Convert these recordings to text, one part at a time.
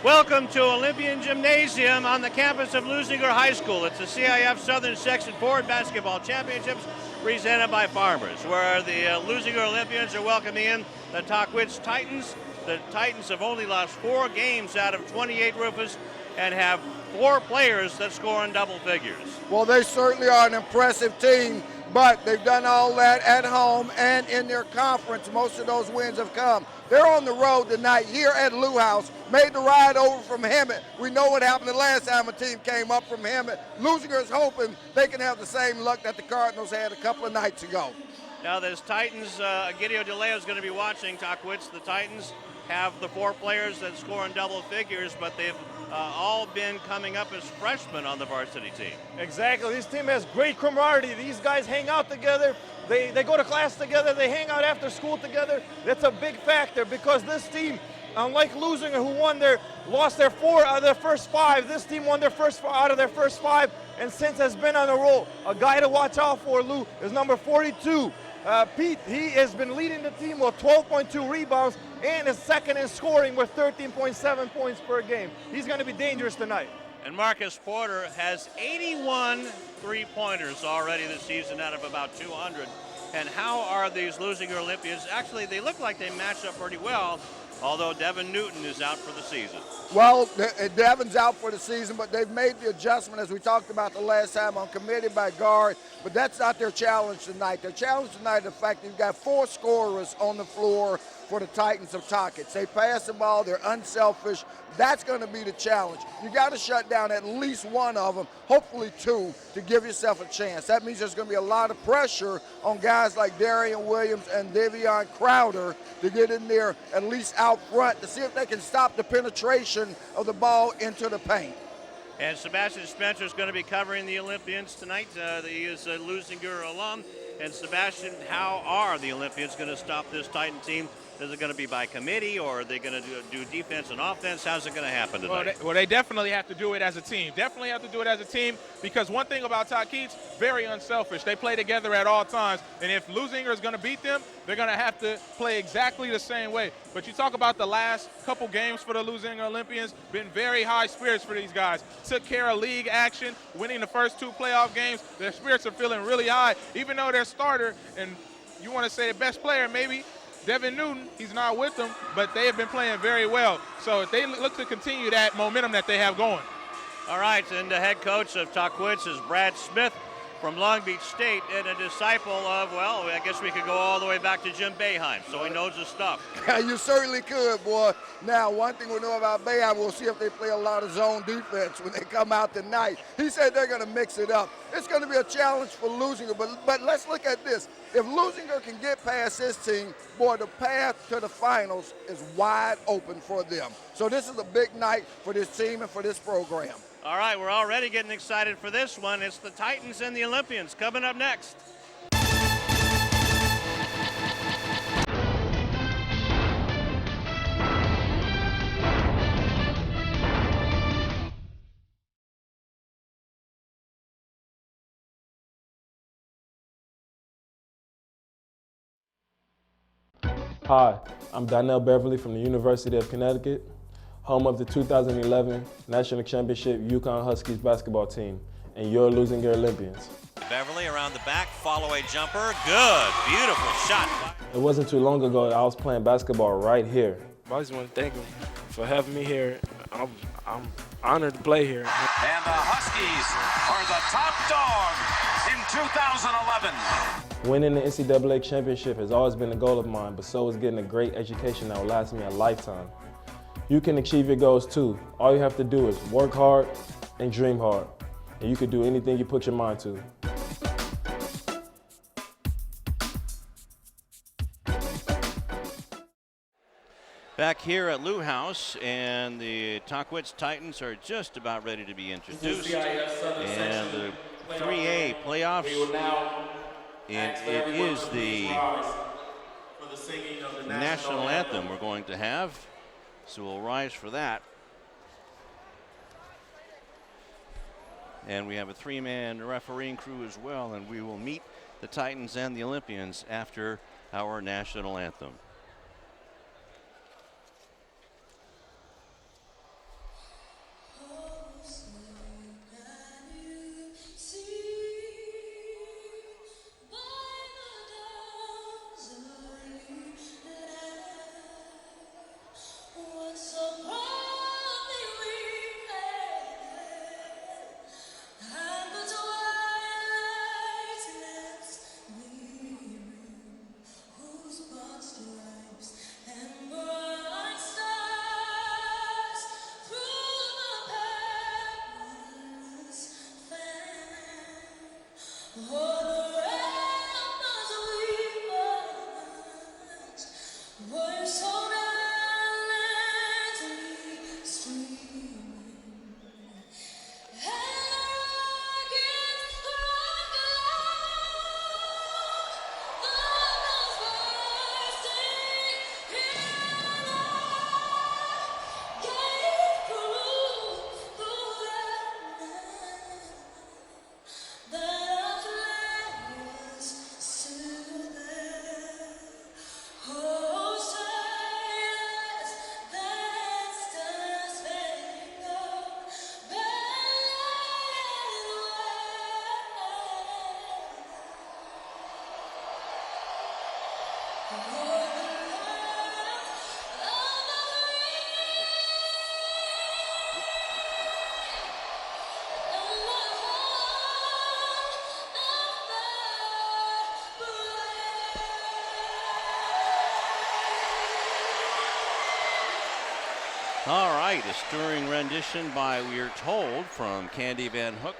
Welcome to Olympian Gymnasium on the campus of Leuzinger High School. It's the CIF Southern Section Board Basketball Championships presented by Farmers, where the Leuzinger Olympians are welcoming in the Tahquitz Titans. The Titans have only lost 4 games out of 28, Rufus, and have 4 players that score in double figures. Well, they certainly are an impressive team, but they've done all that at home and in their conference. Most of those wins have come. They're on the road tonight here at Lou House, made the ride over from Hemet. We know what happened the last time a team came up from Hemet. Leuzinger is hoping they can have the same luck that the Cardinals had a couple of nights ago. Now this Titans, Gideon DeLeo is going to be watching Tahquitz. The Titans have the 4 players that score in double figures, but they've all been coming up as freshmen on the varsity team. Exactly. This team has great camaraderie. These guys hang out together. They go to class together. They hang out after school together. That's a big factor because this team, unlike Leuzinger, who lost their 4 out of their first 5, this team won their first 4 out of their first 5, and since has been on a roll. A guy to watch out for, Lou, is number 42. Pete, he has been leading the team with 12.2 rebounds and is second in scoring with 13.7 points per game. He's going to be dangerous tonight. And Marcus Porter has 81 three-pointers already this season out of about 200. And how are these Leuzinger Olympians? Actually, they look like they match up pretty well, although Devin Newton is out for the season. Well, Devin's out for the season, but they've made the adjustment, as we talked about the last time, on committee by guard, but that's not their challenge tonight. Their challenge tonight is the fact that you've got 4 scorers on the floor for the Titans of Tahquitz. They pass the ball, they're unselfish. That's going to be the challenge. You got to shut down at least one of them, hopefully 2, to give yourself a chance. That means there's going to be a lot of pressure on guys like Darian Williams and Davion Crowder to get in there at least out front to see if they can stop the penetration of the ball into the paint. And Sebastian Spencer is going to be covering the Olympians tonight. He is a Leuzinger alum. And Sebastian, how are the Olympians going to stop this Titan team? Is it going to be by committee, or are they going to do defense and offense? How's it going to happen tonight? Well, they definitely have to do it as a team. Definitely have to do it as a team because one thing about Tahquitz, very unselfish. They play together at all times. And if Leuzinger is going to beat them, they're going to have to play exactly the same way. But you talk about the last couple games for the Leuzinger Olympians, been very high spirits for these guys. Took care of league action, winning the first 2 playoff games. Their spirits are feeling really high, even though their starter, and you want to say the best player maybe, Devin Newton, he's not with them, but they have been playing very well. So if they look to continue that momentum that they have going. All right, and the head coach of Tahquitz is Brad Smith from Long Beach State, and a disciple of, well, I guess we could go all the way back to Jim Boeheim, so he knows his stuff. You certainly could, boy. Now, one thing we know about Boeheim, we'll see if they play a lot of zone defense when they come out tonight. He said they're going to mix it up. It's going to be a challenge for Leuzinger, but let's look at this. If Leuzinger can get past his team, boy, the path to the finals is wide open for them. So this is a big night for this team and for this program. All right, we're already getting excited for this one. It's the Titans and the Olympians coming up next. Hi, I'm Donnell Beverly from the University of Connecticut, home of the 2011 National Championship Yukon Huskies basketball team, and your Leuzinger Olympians. Beverly around the back, follow-away jumper, good, beautiful shot. It wasn't too long ago that I was playing basketball right here. I just want to thank him for having me here. I'm honored to play here. And the Huskies are the top dog in 2011. Winning the NCAA championship has always been a goal of mine, but so is getting a great education that will last me a lifetime. You can achieve your goals too. All you have to do is work hard and dream hard, and you can do anything you put your mind to. Back here at Lou House, and the Tahquitz Titans are just about ready to be introduced. And the 3A playoffs, and it is the national anthem we're going to have, so we'll rise for that. And we have a 3-man refereeing crew as well, and we will meet the Titans and the Olympians after our national anthem. All right, a stirring rendition by, we are told, from Candy Van Hook,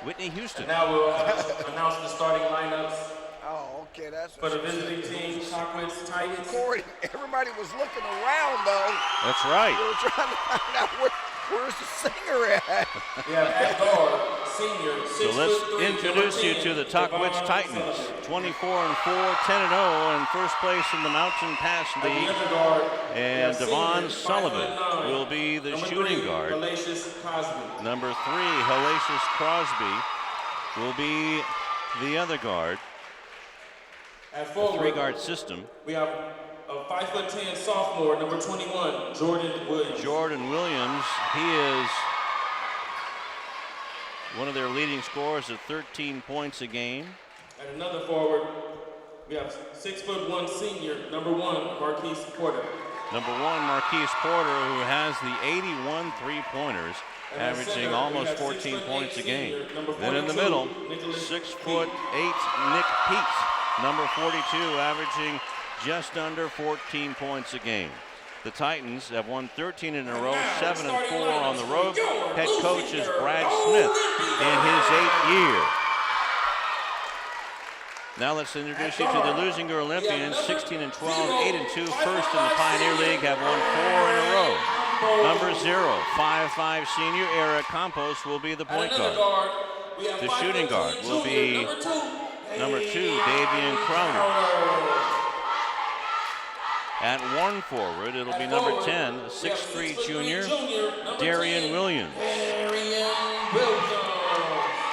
Whitney Houston. And now we'll announce the starting lineups Oh, okay, that's for the visiting team, Tahquitz Titans. recording. Everybody was looking around, though. That's right. We were trying to find out where's the singer at. We have at guard, senior, 6'3". So let's introduce you to the Tahquitz Titans. 24-4, 10-0 in first place in the Mountain Pass League. And Devon Sullivan will be the shooting guard. Number 3, Hellacious Crosby will be the other guard. At A forward, 3-guard system. we have a 5'10" sophomore, number 21, Jordan Williams. Jordan Williams, he is one of their leading scorers at 13 points a game. At another forward, we have 6'1" senior, number 1, Marquise Porter. Number 1, Marquise Porter, who has the 81 three-pointers, averaging almost 14 points a game. Then in the middle, 6'8" Nick Pete, number 42, averaging just under 14 points a game. The Titans have won 13 in a row, 7-4 on the road. Head coach is Brad Smith in his 8th year. Now let's introduce you to the Leuzinger Olympians, 16-12, 8-2, first in the Pioneer League, have won 4 in a row. Number 0, 5'5" senior Eric Campos will be the point guard. The shooting guard will be number 2, Davian Crowner. At 1 forward, it'll be number 10, 6'3" junior, Darian Williams.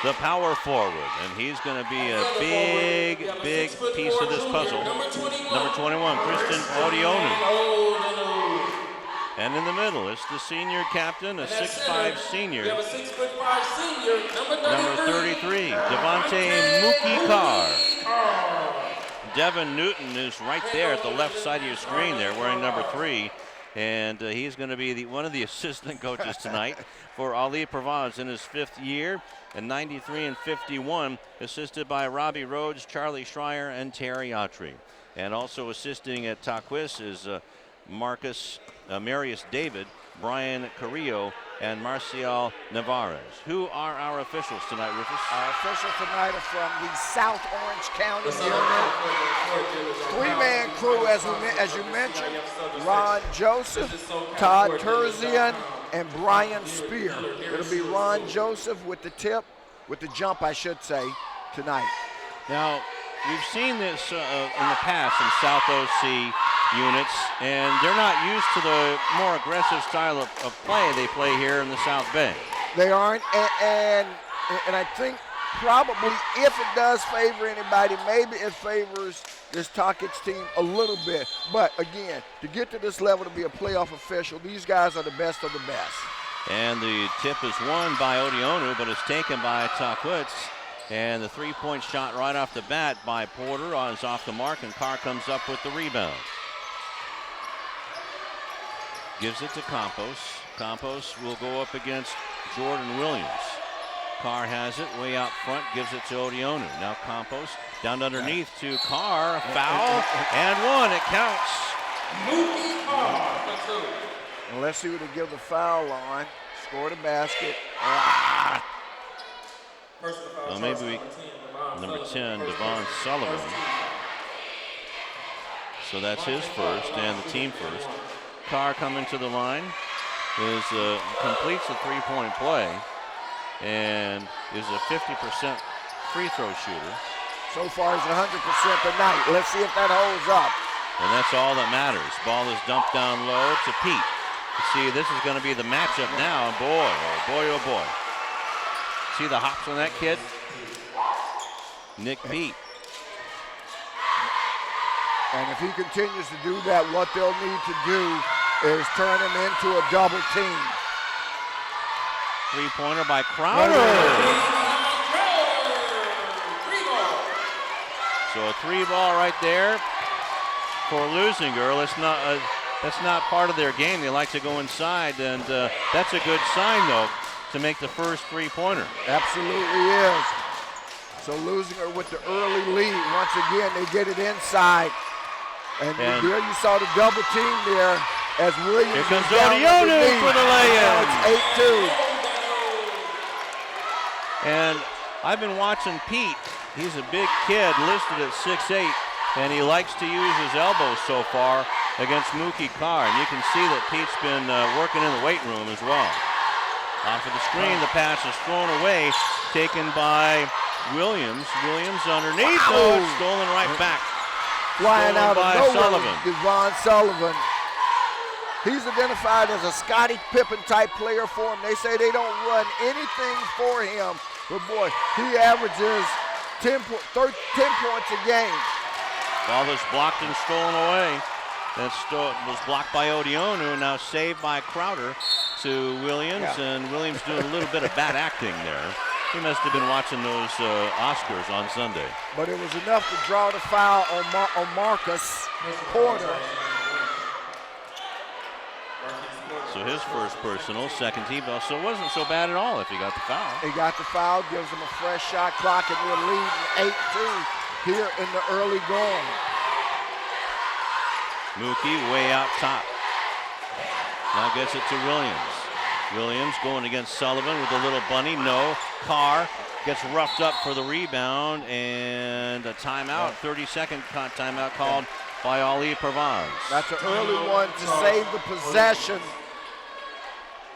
The power forward, and he's going to be a big piece of this puzzle. Number 21, Kristen Odionu. And in the middle, it's the senior captain, a 6'5" senior. We have a 6'5" senior, Number 33, Devontae Mookie Carr. Devin Newton is right there at the left side of your screen there, wearing number 3. And he's going to be one of the assistant coaches tonight for Ali Provaz in his 5th year. And 93 and 51, assisted by Robbie Rhodes, Charlie Schreier, and Terry Autry. And also assisting at Tahquitz is Marius David, Brian Carrillo, and Marcial Navarez. Who are our officials tonight, Rufus? Our officials tonight are from the South Orange County unit. 3-man crew, as you mentioned, Ron Joseph, Todd Terzian, and Brian Spear. It'll be Ron Joseph with the jump, I should say, tonight. Now, we've seen this in the past in South OC units, and they're not used to the more aggressive style of play they play here in the South Bay. They aren't, and I think probably if it does favor anybody, maybe it favors this Tahquitz team a little bit. But again, to get to this level to be a playoff official, these guys are the best of the best. And the tip is won by Odionu, but it's taken by Tahquitz. And the 3-point shot right off the bat by Porter is off the mark, and Carr comes up with the rebound. Gives it to Campos. Campos will go up against Jordan Williams. Carr has it way out front, gives it to Odionu. Now Campos down underneath to Carr, foul, and 1, it counts. And let's see what they give the foul on. Score the basket. Well, maybe number 10, Devon Sullivan. So that's his first and the team first. Carr coming to the line completes the 3-point play and is a 50% free throw shooter. So far, he's 100% tonight. Let's see if that holds up. And that's all that matters. Ball is dumped down low to Pete. You see, this is going to be the matchup now. Boy, oh boy, oh boy. See the hops on that kid? Nick Pete. And if he continues to do that, what they'll need to do is turn him into a double team. 3-pointer by Crowder. So a 3-ball right there for Leuzinger. That's not part of their game. They like to go inside, and that's a good sign, though, to make the first 3-pointer. Absolutely is. So Leuzinger with the early lead. Once again, they get it inside. And there you saw the double team there. as Williams. Here comes is down Odionu underneath. for the Now lay-in. it's 8-2. And I've been watching Pete. He's a big kid, listed at 6'8", and he likes to use his elbows so far against Mookie Carr. And you can see that Pete's been working in the weight room as well. Off of the screen, the pass is thrown away, taken by Williams. Williams underneath, no, it's stolen right back. Flying Stolen out of by nowhere, Sullivan. Devon Sullivan. He's identified as a Scottie Pippen type player for him. They say they don't run anything for him, but boy, he averages 10 points a game. Ball was blocked and stolen away. That was blocked by Odionu and now saved by Crowder to Williams. Yeah. And Williams doing a little bit of bad acting there. He must have been watching those Oscars on Sunday. But it was enough to draw the foul on Marcus Porter. So his first personal, second team foul. So it wasn't so bad at all if he got the foul. He got the foul, gives him a fresh shot clock, and we're leading 8-2 here in the early going. Mookie way out top. Now gets it to Williams. Williams going against Sullivan with a little bunny. No. Carr gets roughed up for the rebound and a timeout. 30-second timeout called by Ali Pervaz. That's an early one to save the possession.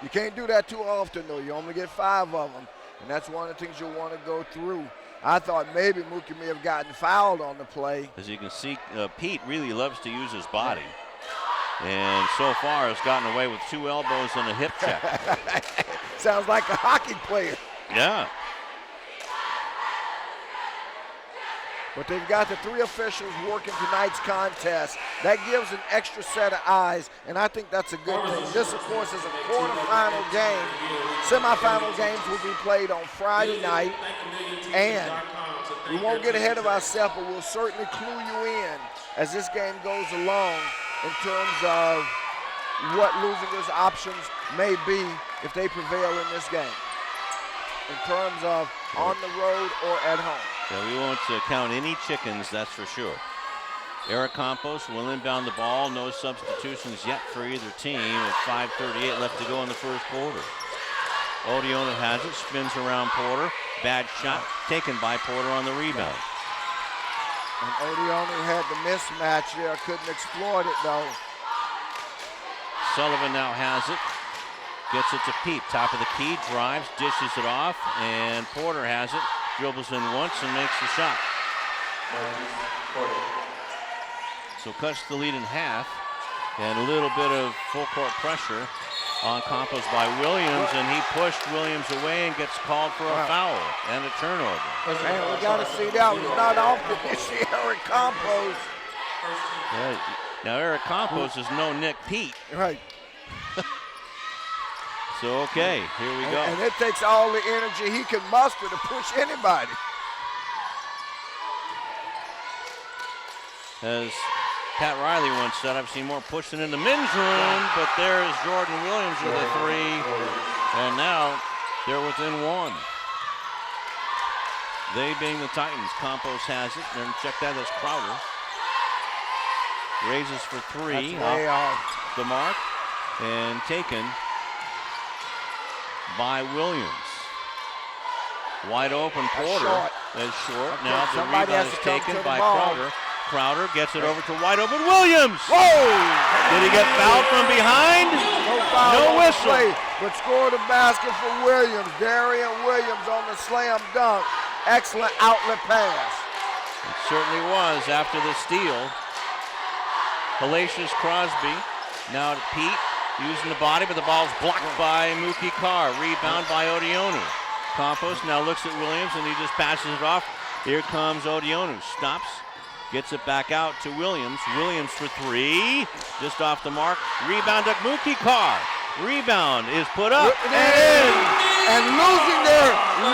You can't do that too often, though. You only get 5 of them, and that's one of the things you'll want to go through. I thought maybe Mookie may have gotten fouled on the play. As you can see, Pete really loves to use his body. And so far has gotten away with 2 elbows and a hip check. Sounds like a hockey player. Yeah. But they've got the 3 officials working tonight's contest. That gives an extra set of eyes, and I think that's a good thing. This, of course, is a quarterfinal game. Semifinal games will be played on Friday night, and we won't get ahead of ourselves, but we'll certainly clue you in as this game goes along in terms of what Leuzinger's options may be if they prevail in this game, in terms of on the road or at home. Yeah, we won't count any chickens, that's for sure. Eric Campos will inbound the ball. No substitutions yet for either team with 5:38 left to go in the first quarter. Odionu has it, spins around Porter. Bad shot taken by Porter on the rebound. And Odionu had the mismatch there, couldn't exploit it though. Sullivan now has it. Gets it to Pete, top of the key, drives, dishes it off, and Porter has it. Dribbles in once and makes the shot. So cuts the lead in half, and a little bit of full court pressure on Campos by Williams, and he pushed Williams away and gets called for a foul and a turnover. Man, we got to see that. It's not often you see Eric Campos. Yeah, now Eric Campos is no Nick Pete. Right. So okay, here we go. And it takes all the energy he can muster to push anybody. As Pat Riley once said, I've seen more pushing in the men's room, but there's Jordan Williams with a 3, and now they're within 1. They being the Titans. Campos has it, and check that as Crowder. Raises for 3 off the mark, and taken by Williams. Wide open Porter. That's short. Okay, Now the somebody rebound has is to come taken to the by ball. Crowder. Crowder gets it over to wide open Williams. Whoa! Did he get fouled from behind? No foul No on the whistle. play, but scored a basket for Williams. Darian Williams on the slam dunk. Excellent outlet pass. It certainly was after the steal. Hellacious Crosby. Now to Pete. Using the body, but the ball's blocked by Mookie Carr. Rebound by Odionu. Campos now looks at Williams, and he just passes it off. Here comes Odionu. Stops. Gets it back out to Williams. Williams for 3. Just off the mark. Rebound to Mookie Carr. Rebound is put up and in. And Leuzinger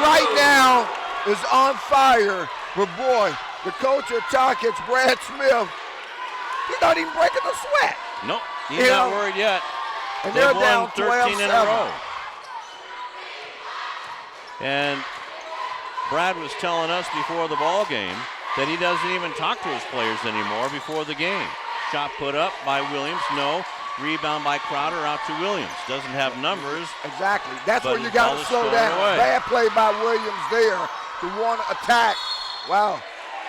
right now is on fire. But boy, the coach of Tahquitz, Brad Smith, he's not even breaking a sweat. Nope, he's not worried yet. And They've they're won down 13 in a 12-7. row. And Brad was telling us before the ball game that he doesn't even talk to his players anymore before the game. Shot put up by Williams, no. Rebound by Crowder out to Williams. Doesn't have numbers. Exactly. That's But where you the got ball to is slow thrown down. away. Bad play by Williams there to want to attack. Wow.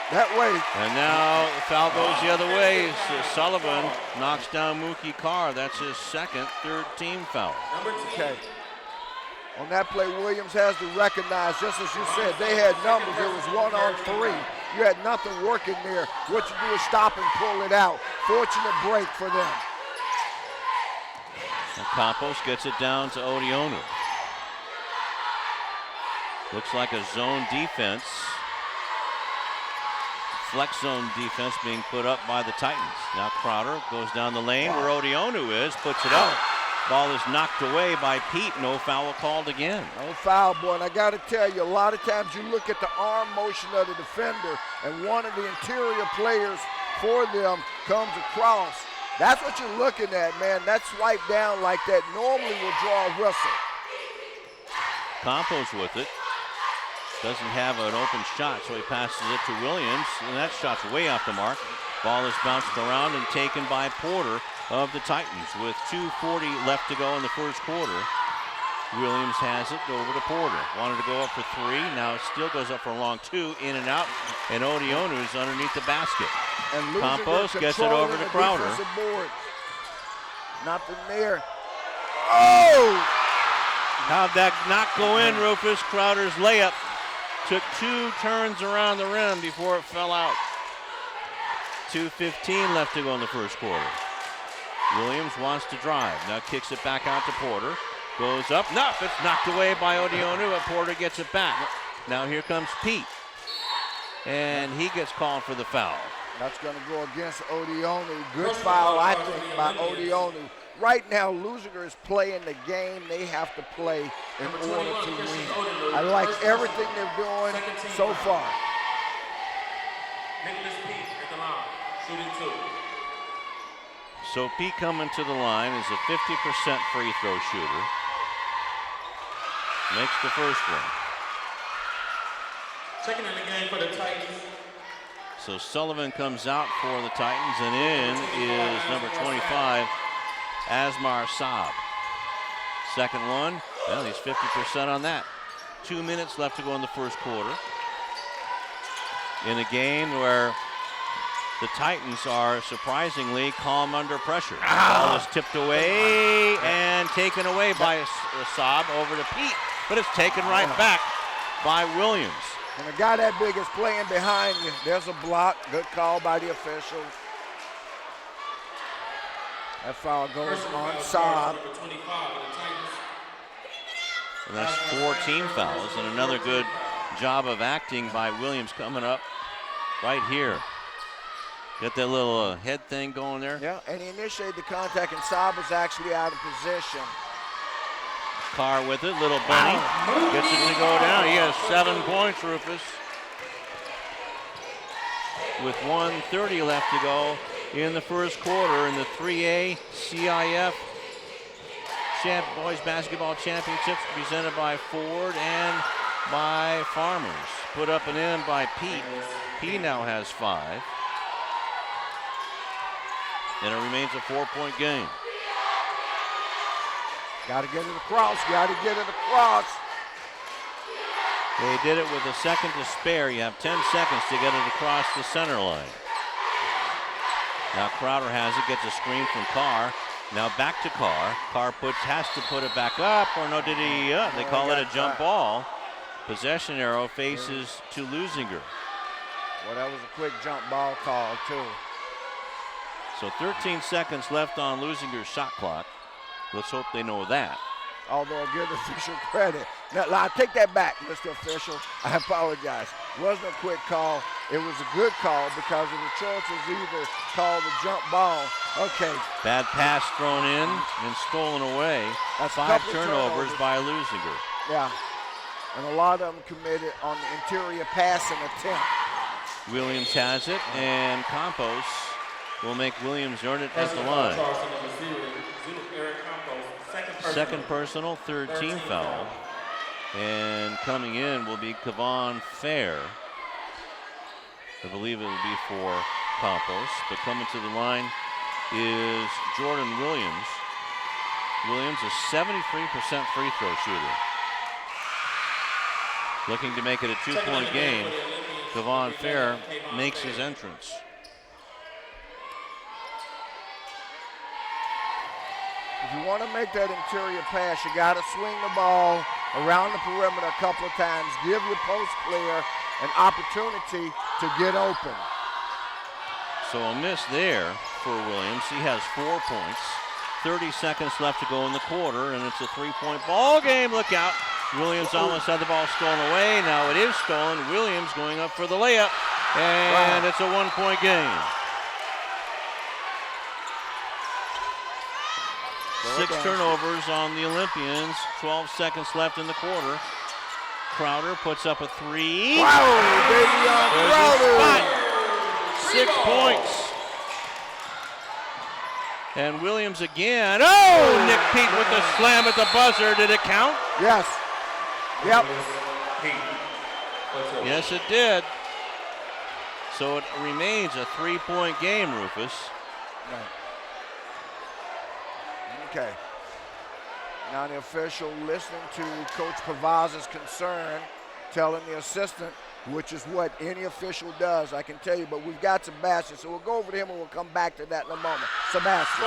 That way. And now the foul goes the other way. Sullivan knocks down Mookie Carr. That's his third team foul. Okay. On that play, Williams has to recognize, just as you said, they had numbers. It was 1-on-3. You had nothing working there. What you do is stop and pull it out. Fortunate break for them. And Campos gets it down to Odionu. Looks like a zone defense. Flex zone defense being put up by the Titans. Now Crowder goes down the lane where Odionu is, puts it up. Ball is knocked away by Pete. No foul called again. No foul, boy. And I got to tell you, a lot of times you look at the arm motion of the defender and one of the interior players for them comes across. That's what you're looking at, man. That swipe down like that normally will draw a whistle. Campos with it. Doesn't have an open shot, so he passes it to Williams, and that shot's way off the mark. Ball is bounced around and taken by Porter of the Titans with 2:40 left to go in the first quarter. Williams has it over to Porter. Wanted to go up for three, now it still goes up for a long two, in and out, and Odionu's underneath the basket. And Campos gets it over to Crowder. Nothing there. Oh! How'd that not go in, Rufus? Crowder's layup took 2 turns around the rim before it fell out. 2:15 left to go in the first quarter. Williams wants to drive. Now kicks it back out to Porter. Goes up. No, it's knocked away by Odionu, but Porter gets it back. Now here comes Pete. And he gets called for the foul. That's going to go against Odionu. Good foul, I think, by Odionu. Right now, Leuzinger is playing the game they have to play in order to win. I like everything they're doing so far. Nicholas Pete at the line, shooting 2. So Pete coming to the line is a 50% free throw shooter. Makes the first one. Second in the game for the Titans. So Sullivan comes out for the Titans, and in is number 25, Asmar Saab. Second one, well, he's 50% on that. 2 minutes left to go in the first quarter. In a game where the Titans are surprisingly calm under pressure. The ball is tipped away and taken away by Saab over to Pete, but it's taken right back by Williams. And a guy that big is playing behind you. There's a block. Good call by the official. That foul goes on Saab. And that's 4 team fouls, and another good job of acting by Williams coming up right here. Get that little head thing going there. Yeah, and he initiated the contact, and Saab was actually out of position. Carr with it, little bunny. Gets it to go down. He has 7 points, Rufus. With 1:30 left to go in the first quarter in the 3A CIF Boys Basketball Championships presented by Ford and by Farmers. Put up and in by Pete. He now has 5. And it remains a 4-point game. Got to get it across. Got to get it across. They did it with a second to spare. You have 10 seconds to get it across the center line. Now Crowder has it, gets a screen from Carr. Now back to Carr. Carr has to put it back up, or no, did he? They call it a jump ball. Possession arrow faces to Leuzinger. Well, that was a quick jump ball call, too. So 13 seconds left on Leuzinger's shot clock. Let's hope they know that. Although I'll give the official credit. Now, I take that back, Mr. Official. I apologize. It wasn't a quick call. It was a good call because of the choice was either call the jump ball. Okay. Bad pass thrown in and stolen away. That's 5 turnovers by Leuzinger. Yeah. And a lot of them committed on the interior passing attempt. Williams has it, and Campos will make Williams earn it at the line. Second personal, 3rd team foul. And coming in will be Kevon Fair. I believe it will be for Campos. But coming to the line is Jordan Williams. Williams, a 73% free throw shooter. Looking to make it a 2-point game. Devon Fair makes his entrance. If you want to make that interior pass, you got to swing the ball around the perimeter a couple of times. Give your post player an opportunity to get open. So a miss there for Williams. He has 4 points. 30 seconds left to go in the quarter, and it's a 3-point ball game. Look out. Williams almost had the ball stolen away. Now it is stolen. Williams going up for the layup, and it's a 1-point game. 6 turnovers on the Olympians. 12 seconds left in the quarter. Crowder puts up a 3. Wow, Crowder. 6 points. And Williams again. Oh, Nick Pete with the slam at the buzzer. Did it count? Yes. Yep. Yes, it did. So it remains a 3-point game, Rufus. Right. Okay. Now the official listening to Coach Pavaz's concern, telling the assistant, which is what any official does, I can tell you, but we've got Sebastian, so we'll go over to him and we'll come back to that in a moment. Sebastian.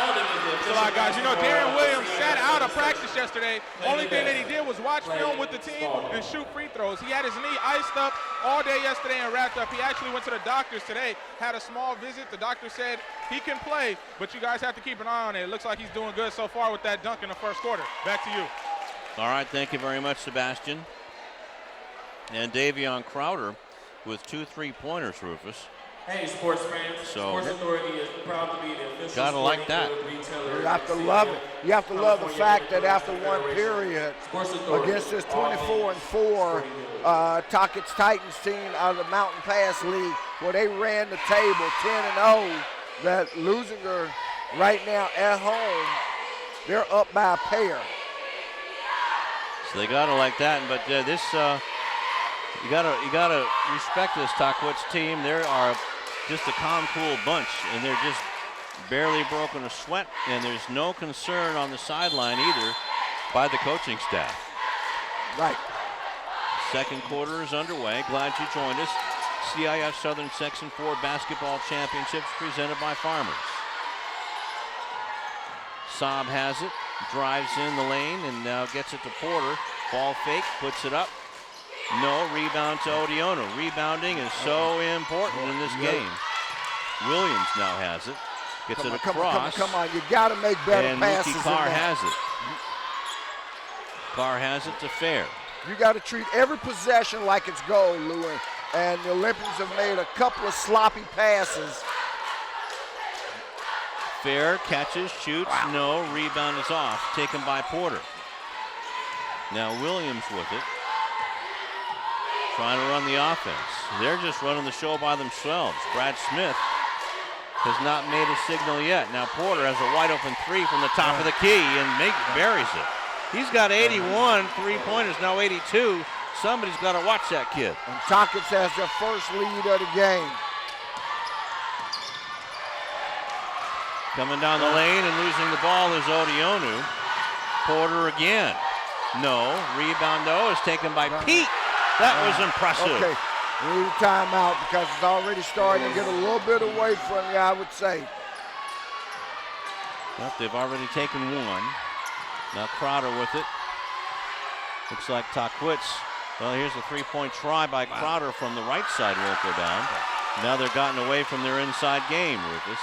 It's a lot, guys. You know, Darren Williams sat out of practice yesterday. Only thing that he did was watch film with the team and shoot free throws. He had his knee iced up all day yesterday and wrapped up. He actually went to the doctors today, had a small visit. The doctor said he can play, but you guys have to keep an eye on it. It looks like he's doing good so far with that dunk in the first quarter. Back to you. All right, thank you very much, Sebastian. And Davion Crowder with 2 3-pointers, Rufus. Hey, sports fans. So, Sports Authority is proud to be the official gotta like that. You have to love it. You have to love the fact that after one period against this 24-4 Tahquitz Titans team out of the Mountain Pass League, where they ran the table 10-0, that Leuzinger right now at home, they're up by a pair. So they gotta like that, but this you gotta respect this Tahquitz team. They are just a calm, cool bunch, and they're just barely broken a sweat, and there's no concern on the sideline either by the coaching staff. Right. Second quarter is underway. Glad you joined us. CIF Southern Section 4 Basketball Championships presented by Farmers. Saab has it, drives in the lane, and now gets it to Porter. Ball fake, puts it up. No, rebound to Odiono. Rebounding is so important in this game. Williams now has it. Gets it across. Come on, you got to make better passes. And Carr has it. Carr has it to Fair. You got to treat every possession like it's goal, Lewin. And the Olympians have made a couple of sloppy passes. Fair catches, shoots, no. Rebound is off. Taken by Porter. Now Williams with it. Trying to run the offense. They're just running the show by themselves. Brad Smith has not made a signal yet. Now Porter has a wide open 3 from the top of the key and buries it. He's got 81 3-pointers, now 82. Somebody's got to watch that kid. And Tahquitz has their first lead of the game. Coming down the lane and losing the ball is Odiono. Porter again. No. Rebound, though, is taken by Pete. That was impressive. Okay, we need a timeout because it's already starting to get a little bit away from you, I would say. Well, they've already taken one. Now Crowder with it. Looks like Tahquitz. Well, here's a 3-point try by Crowder from the right side. Won't go down. Now they're gotten away from their inside game, Rufus.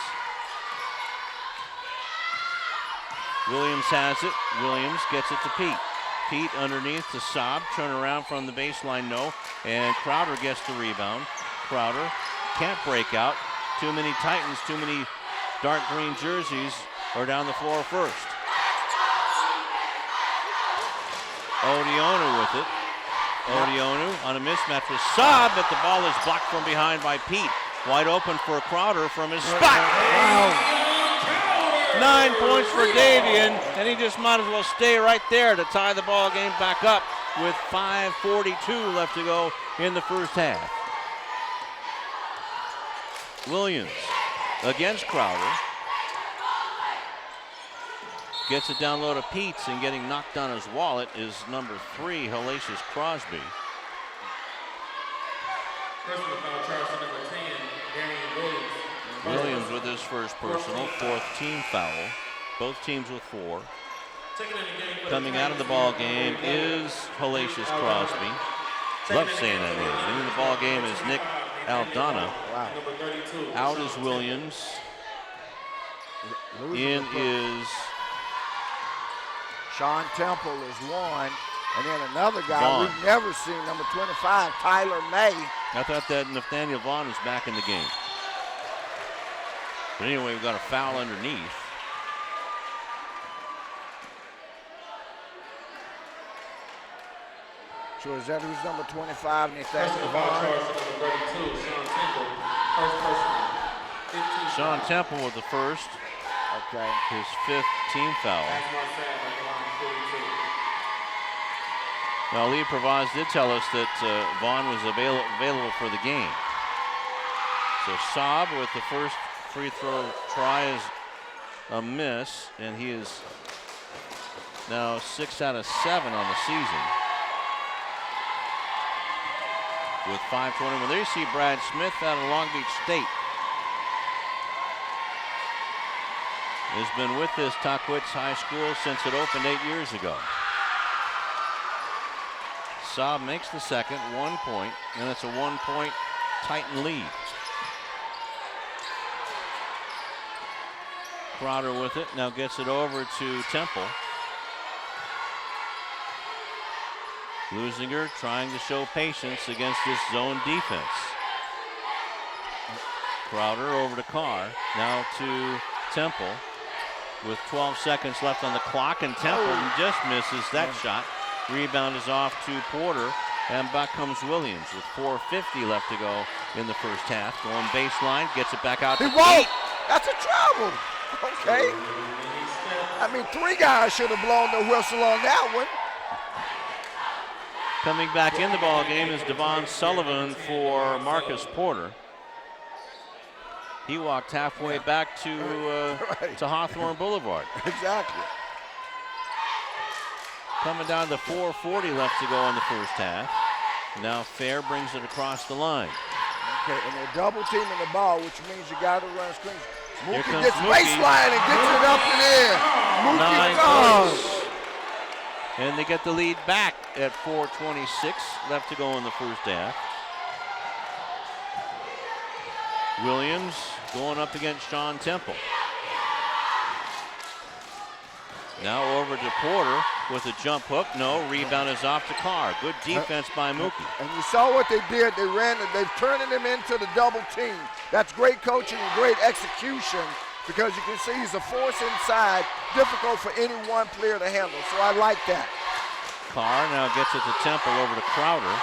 Williams has it. Williams gets it to Pete. Pete underneath to Saab. Turn around from the baseline, no. And Crowder gets the rebound. Crowder can't break out. Too many Titans, too many dark green jerseys are down the floor first. Odiono with it. Odiono on a mismatch with Saab, but the ball is blocked from behind by Pete. Wide open for Crowder from his spot. Wow. 9 points for Davion, and he just might as well stay right there to tie the ball game back up with 5:42 left to go in the first half. Williams against Crowder. Gets it down low to Peets, and getting knocked on his wallet is number 3, Hellacious Crosby. Personal foul charge to number 10, Darian Williams. Williams with his first personal, 4th team foul. Both teams with 4. Coming out of the ball game is Hellacious Crosby. Love saying that name. In the ball game is Nick Aldana. Wow. Out is Williams. In is Sean Temple is 1. And then another guy Vaughn. we've never seen, number 25, Tyler May. I thought that Nathaniel Vaughn was back in the game. But anyway, we've got a foul underneath. So is that who's number 25, Nathaniel Personal foul Vaughn? charge to number 32, Sean Temple. First personal. 15 Sean foul. Temple with the first, Okay. his 5th team foul. That's Marcel at the line, 42. Now, Lee Provaz did tell us that Vaughn was available for the game. So Saab with the first free throw try is a miss, and he is now 6 out of 7 on the season. With 5:21, there you see Brad Smith out of Long Beach State. Has been with this Tahquitz High School since it opened 8 years ago. Saab makes the second, 1 point, and it's a 1-point Titan lead. Crowder with it, now gets it over to Temple. Leuzinger trying to show patience against this zone defense. Crowder over to Carr, now to Temple with 12 seconds left on the clock, and Temple just misses that shot. Rebound is off to Porter, and back comes Williams with 4:50 left to go in the first half. Going baseline, gets it back out to He won't. Pete. That's a travel. Okay. I mean, 3 guys should have blown the whistle on that one. Coming back in the ball game is Devon Sullivan for Marcus Porter. He walked halfway back to Hawthorne Boulevard. Exactly. Coming down to 4:40 left to go in the first half. Now Fair brings it across the line. Okay, and they're double teaming the ball, which means you got to run screens. Here Mookie comes gets Mookie. baseline and gets it up and in. Mookie 9 gone. points. And they get the lead back at 4:26 left to go in the first half. Williams going up against Sean Temple. Now over to Porter with a jump hook. No, rebound is off to Carr. Good defense by Mookie. And you saw what they did. They ran it. They've turned him into the double team. That's great coaching and great execution, because you can see he's a force inside, difficult for any one player to handle. So I like that. Carr now gets it to Temple over to Crowder.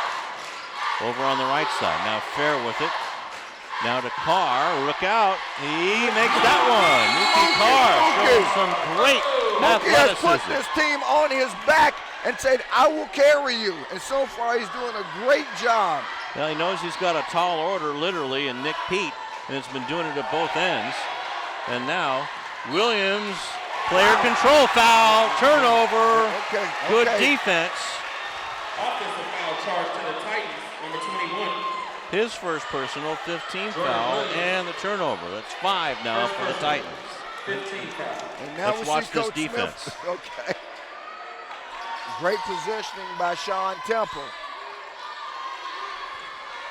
Over on the right side. Now Fair with it. Now to Carr. Look out. He makes that one. Mookie Carr shows some great Mookie has put athleticism. this team on his back and said, I will carry you. And so far, he's doing a great job. Now he knows he's got a tall order, literally, in Nick Pete, and has been doing it at both ends. And now Williams, player control foul, turnover, Okay. good defense. Offensive foul charge to the Titans, number 21. His first personal, 15 foul, and the turnover. That's 5 now for the Titans. 15 foul. And now Let's we watch see this Coach defense. Smith. Okay. Great positioning by Sean Temple.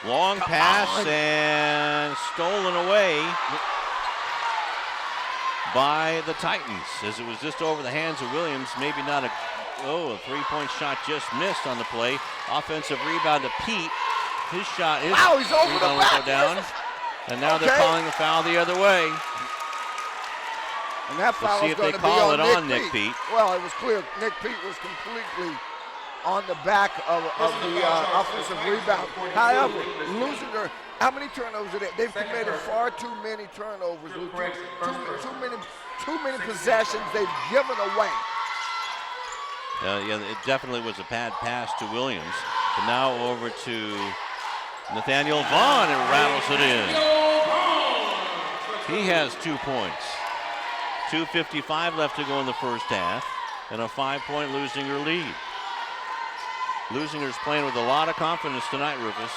Long pass and stolen away by the Titans, as it was just over the hands of Williams. Maybe not a three-point shot just missed on the play. Offensive rebound to Pete. His shot is Wow, he's over the rebound will back. go down. And now they're Okay. calling the foul the other way. And that foul see is if going they to be call on it on Nick Nick Pete. Pete. Well, it was clear Nick Pete was completely on the back of the offensive rebound. However, Leuzinger, how many turnovers are they? They've committed far too many turnovers. Too many possessions they've given away. Yeah, it definitely was a bad pass to Williams. But now over to Nathaniel Vaughn, and rattles it in. He has 2 points. 2:55 left to go in the first half, and a 5-point Leuzinger lead. Leuzinger's playing with a lot of confidence tonight, Rufus.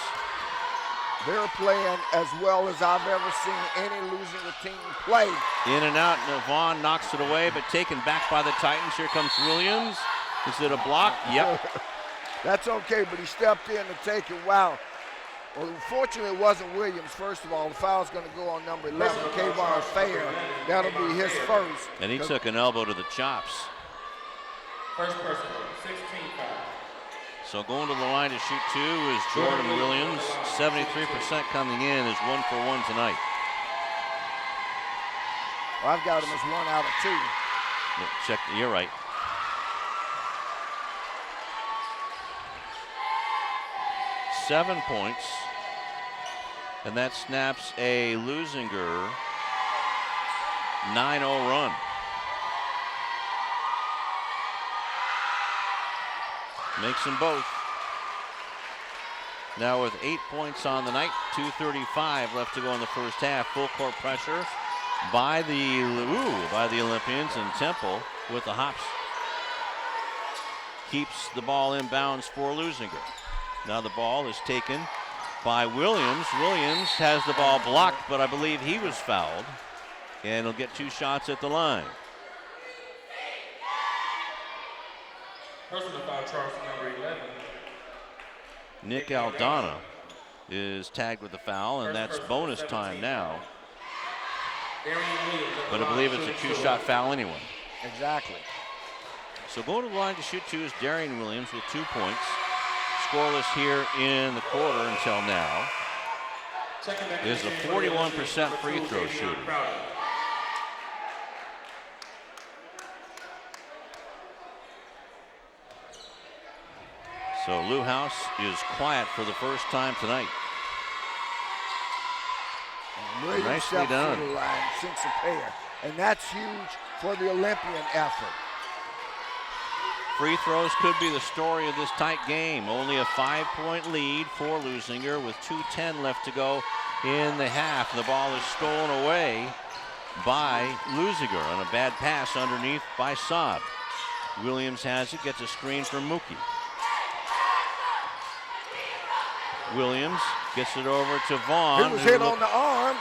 They're playing as well as I've ever seen any Leuzinger team play. In and out, Vaughn knocks it away, but taken back by the Titans. Here comes Williams. Is it a block? Yep. That's okay, but he stepped in to take it. Wow. Well, unfortunately, it wasn't Williams, first of all. The foul's going to go on number 11, Kayvon Fair. That'll be his first. And he took an elbow to the chops. First person, 16 foul. So going to the line to shoot 2 is Jordan Williams. 73% coming in, is 1 for 1 tonight. Well, I've got him as 1 out of 2. Yeah, check, you're right. Seven points. And that snaps a Leuzinger 9-0 run. Makes them both. Now with 8 points on the night, 2:35 left to go in the first half. Full court pressure by the Olympians, and Temple with the hops keeps the ball in bounds for Leuzinger. Now the ball is taken by Williams. Williams has the ball blocked, but I believe he was fouled, and he'll get 2 shots at the line. Personal foul charge number 11. Nick Aldana is tagged with the foul, and that's bonus time now. But I believe it's a 2-shot foul anyway. Exactly. So going to the line to shoot 2 is Darian Williams with 2 points. Scoreless here in the quarter until now. Is a 41% free throw shooter. So Lou House is quiet for the first time tonight. Williams Nicely steps done. to the line, sinks a pair, and that's huge for the Olympian effort. Free throws could be the story of this tight game. Only a 5-point lead for Leuzinger with 2:10 left to go in the half. The ball is stolen away by Leuzinger on a bad pass underneath by Saab. Williams has it, gets a screen from Mookie. Williams gets it over to Vaughn. He was hit on the arm.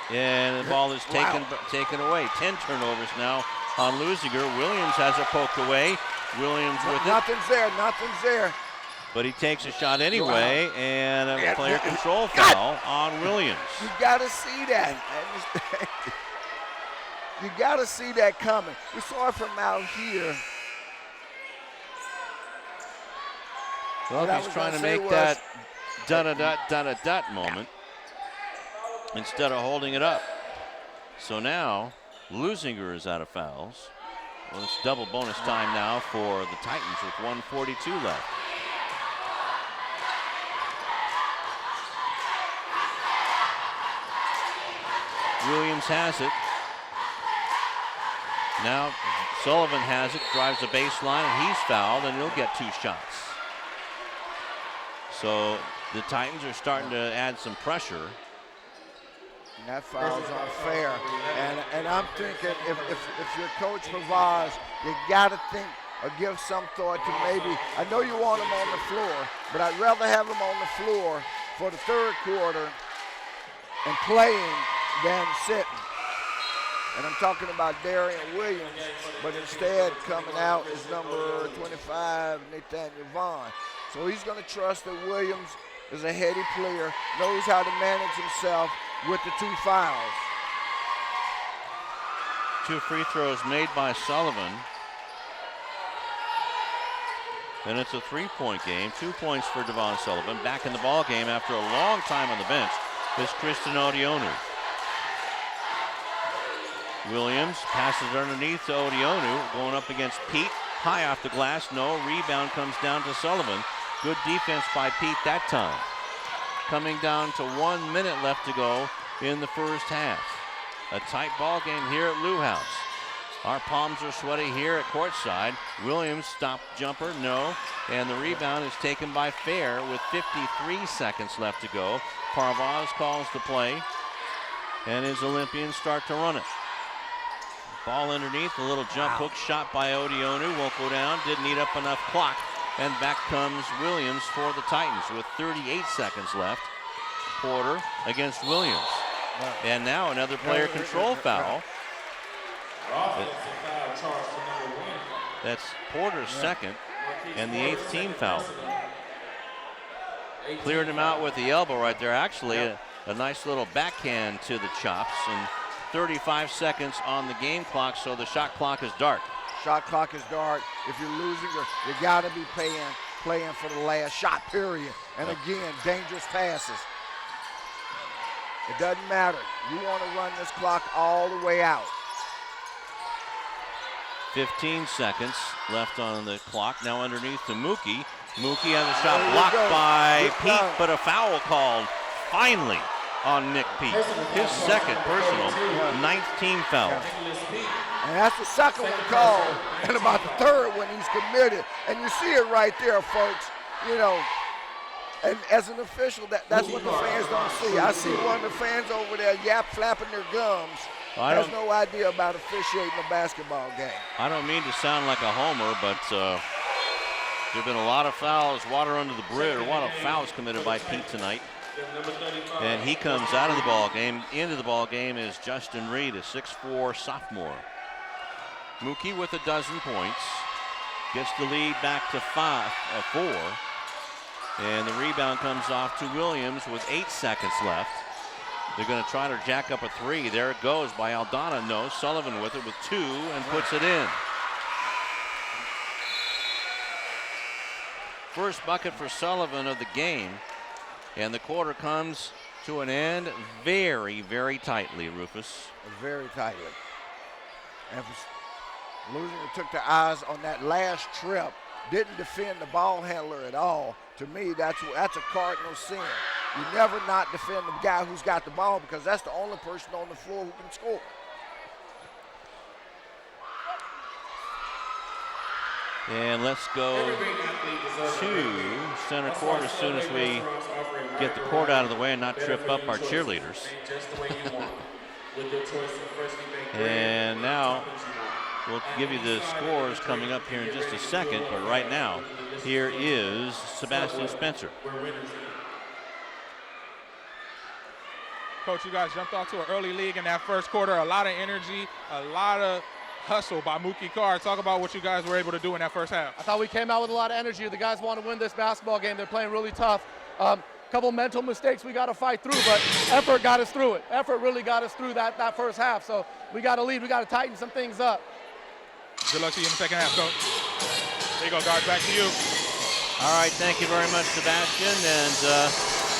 And the ball is taken away. 10 turnovers now on Leuzinger. Williams has it poked away. Williams with Nothing's there, nothing's there. but he takes a shot anyway, and a player control foul on Williams. You gotta see that. You gotta see that coming. We saw it from out here. Well, What I he's was trying to gonna say make was- that dun-a-dut moment instead of holding it up. So now Leuzinger is out of fouls. Well, it's double bonus time now for the Titans with 1:42 left. Williams has it. Now Sullivan has it, drives the baseline, and he's fouled, and he'll get 2 shots. So the Titans are starting to add some pressure. And that foul's unfair. And I'm thinking if your coach provides, you got to think or give some thought to maybe, I know you want him on the floor, but I'd rather have him on the floor for the third quarter and playing than sitting. And I'm talking about Darian Williams, but instead coming out is number 25, Nathaniel Vaughn. So he's going to trust that Williams is a heady player, knows how to manage himself with the 2 fouls. 2 free throws made by Sullivan. And it's a 3-point game. 2 points for Devon Sullivan. Back in the ball game after a long time on the bench is Kristen Odionu. Williams passes underneath to Odionu, going up against Pete. High off the glass, no. Rebound comes down to Sullivan. Good defense by Pete that time. Coming down to 1 minute left to go in the first half. A tight ball game here at Lou House. Our palms are sweaty here at courtside. Williams stopped jumper, no. And the rebound is taken by Fair with 53 seconds left to go. Parvaz calls the play, and his Olympians start to run it. Ball underneath, a little jump hook shot by Odionu. Won't go down, didn't eat up enough clock. And back comes Williams for the Titans with 38 seconds left. Porter against Williams. And now another player control foul. That's Porter's second and the 8th team foul. Cleared him out with the elbow right there. Actually, a nice little backhand to the chops. And 35 seconds on the game clock, so the shot clock is dark. Shot clock is dark. If you're losing, you got to be playing for the last shot, period. And again, dangerous passes. It doesn't matter. You want to run this clock all the way out. 15 seconds left on the clock. Now underneath to Mookie. Mookie has a shot blocked by Pete, but a foul called finally on Nick Pete. His second personal, 9th team foul. And that's the second one called, and about the third one he's committed. And you see it right there, folks. You know, and as an official, that's what the fans don't see. I see one of the fans over there flapping their gums. Has no idea about officiating a basketball game. I don't mean to sound like a homer, but there have been a lot of fouls, water under the bridge, or a lot of fouls committed by Pete tonight. And he comes out of the ball game. Into the ball game is Justin Reed, a 6'4" sophomore. Mookie with 12 points. Gets the lead back to 4. And the rebound comes off to Williams with 8 seconds left. They're going to try to jack up a 3. There it goes by Aldana. No, Sullivan with it with 2 and puts it in. First bucket for Sullivan of the game. And the quarter comes to an end very, very tightly, Rufus. Very tightly. And Leuzinger took the eyes on that last trip. Didn't defend the ball handler at all. To me, that's a cardinal sin. You never not defend the guy who's got the ball, because that's the only person on the floor who can score. And let's go to center court as soon as we get the court out of the way and not trip up our cheerleaders. And now we'll give you the scores coming up here in just a second, but right now, here is Sebastian Spencer. Coach, you guys jumped off to an early lead in that first quarter. A lot of energy, a lot of hustle by Mookie Carr. Talk about what you guys were able to do in that first half. I thought we came out with a lot of energy. The guys want to win this basketball game. They're playing really tough. Couple mental mistakes we got to fight through, but effort got us through it. Effort really got us through that first half. So we got to lead. We got to tighten some things up. Good luck to you in the second half, Coach. There you go, guards. Back to you. All right, thank you very much, Sebastian. And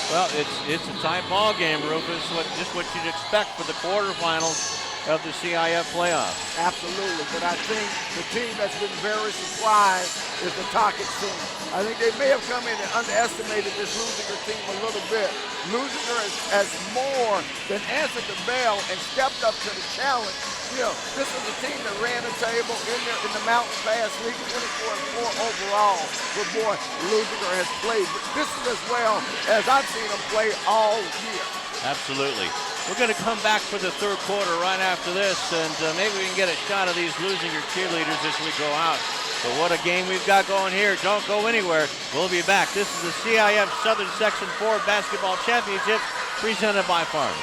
well, it's a tight ball game, Rufus. Just what you'd expect for the quarterfinals of the CIF playoffs. Absolutely, but I think the team that's been very surprised is the Tahquitz team. I think they may have come in and underestimated this Leuzinger team a little bit. Leuzinger has more than answered the bell and stepped up to the challenge. You know, this is a team that ran the table in the Mountain Pass League, 24-4 overall. But boy, Leuzinger has played this is as well as I've seen them play all year. Absolutely. We're going to come back for the third quarter right after this, and maybe we can get a shot of these Leuzinger cheerleaders as we go out. But what a game we've got going here. Don't go anywhere. We'll be back. This is the CIF Southern Section 4 Basketball Championship presented by Farmers.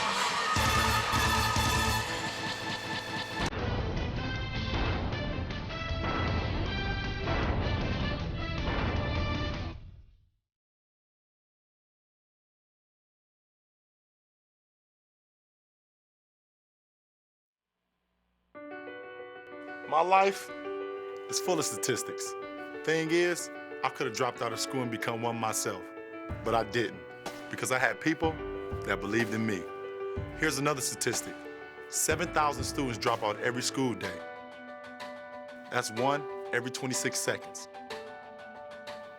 My life is full of statistics. Thing is, I could have dropped out of school and become one myself, but I didn't, because I had people that believed in me. Here's another statistic. 7,000 students drop out every school day. That's 1 every 26 seconds.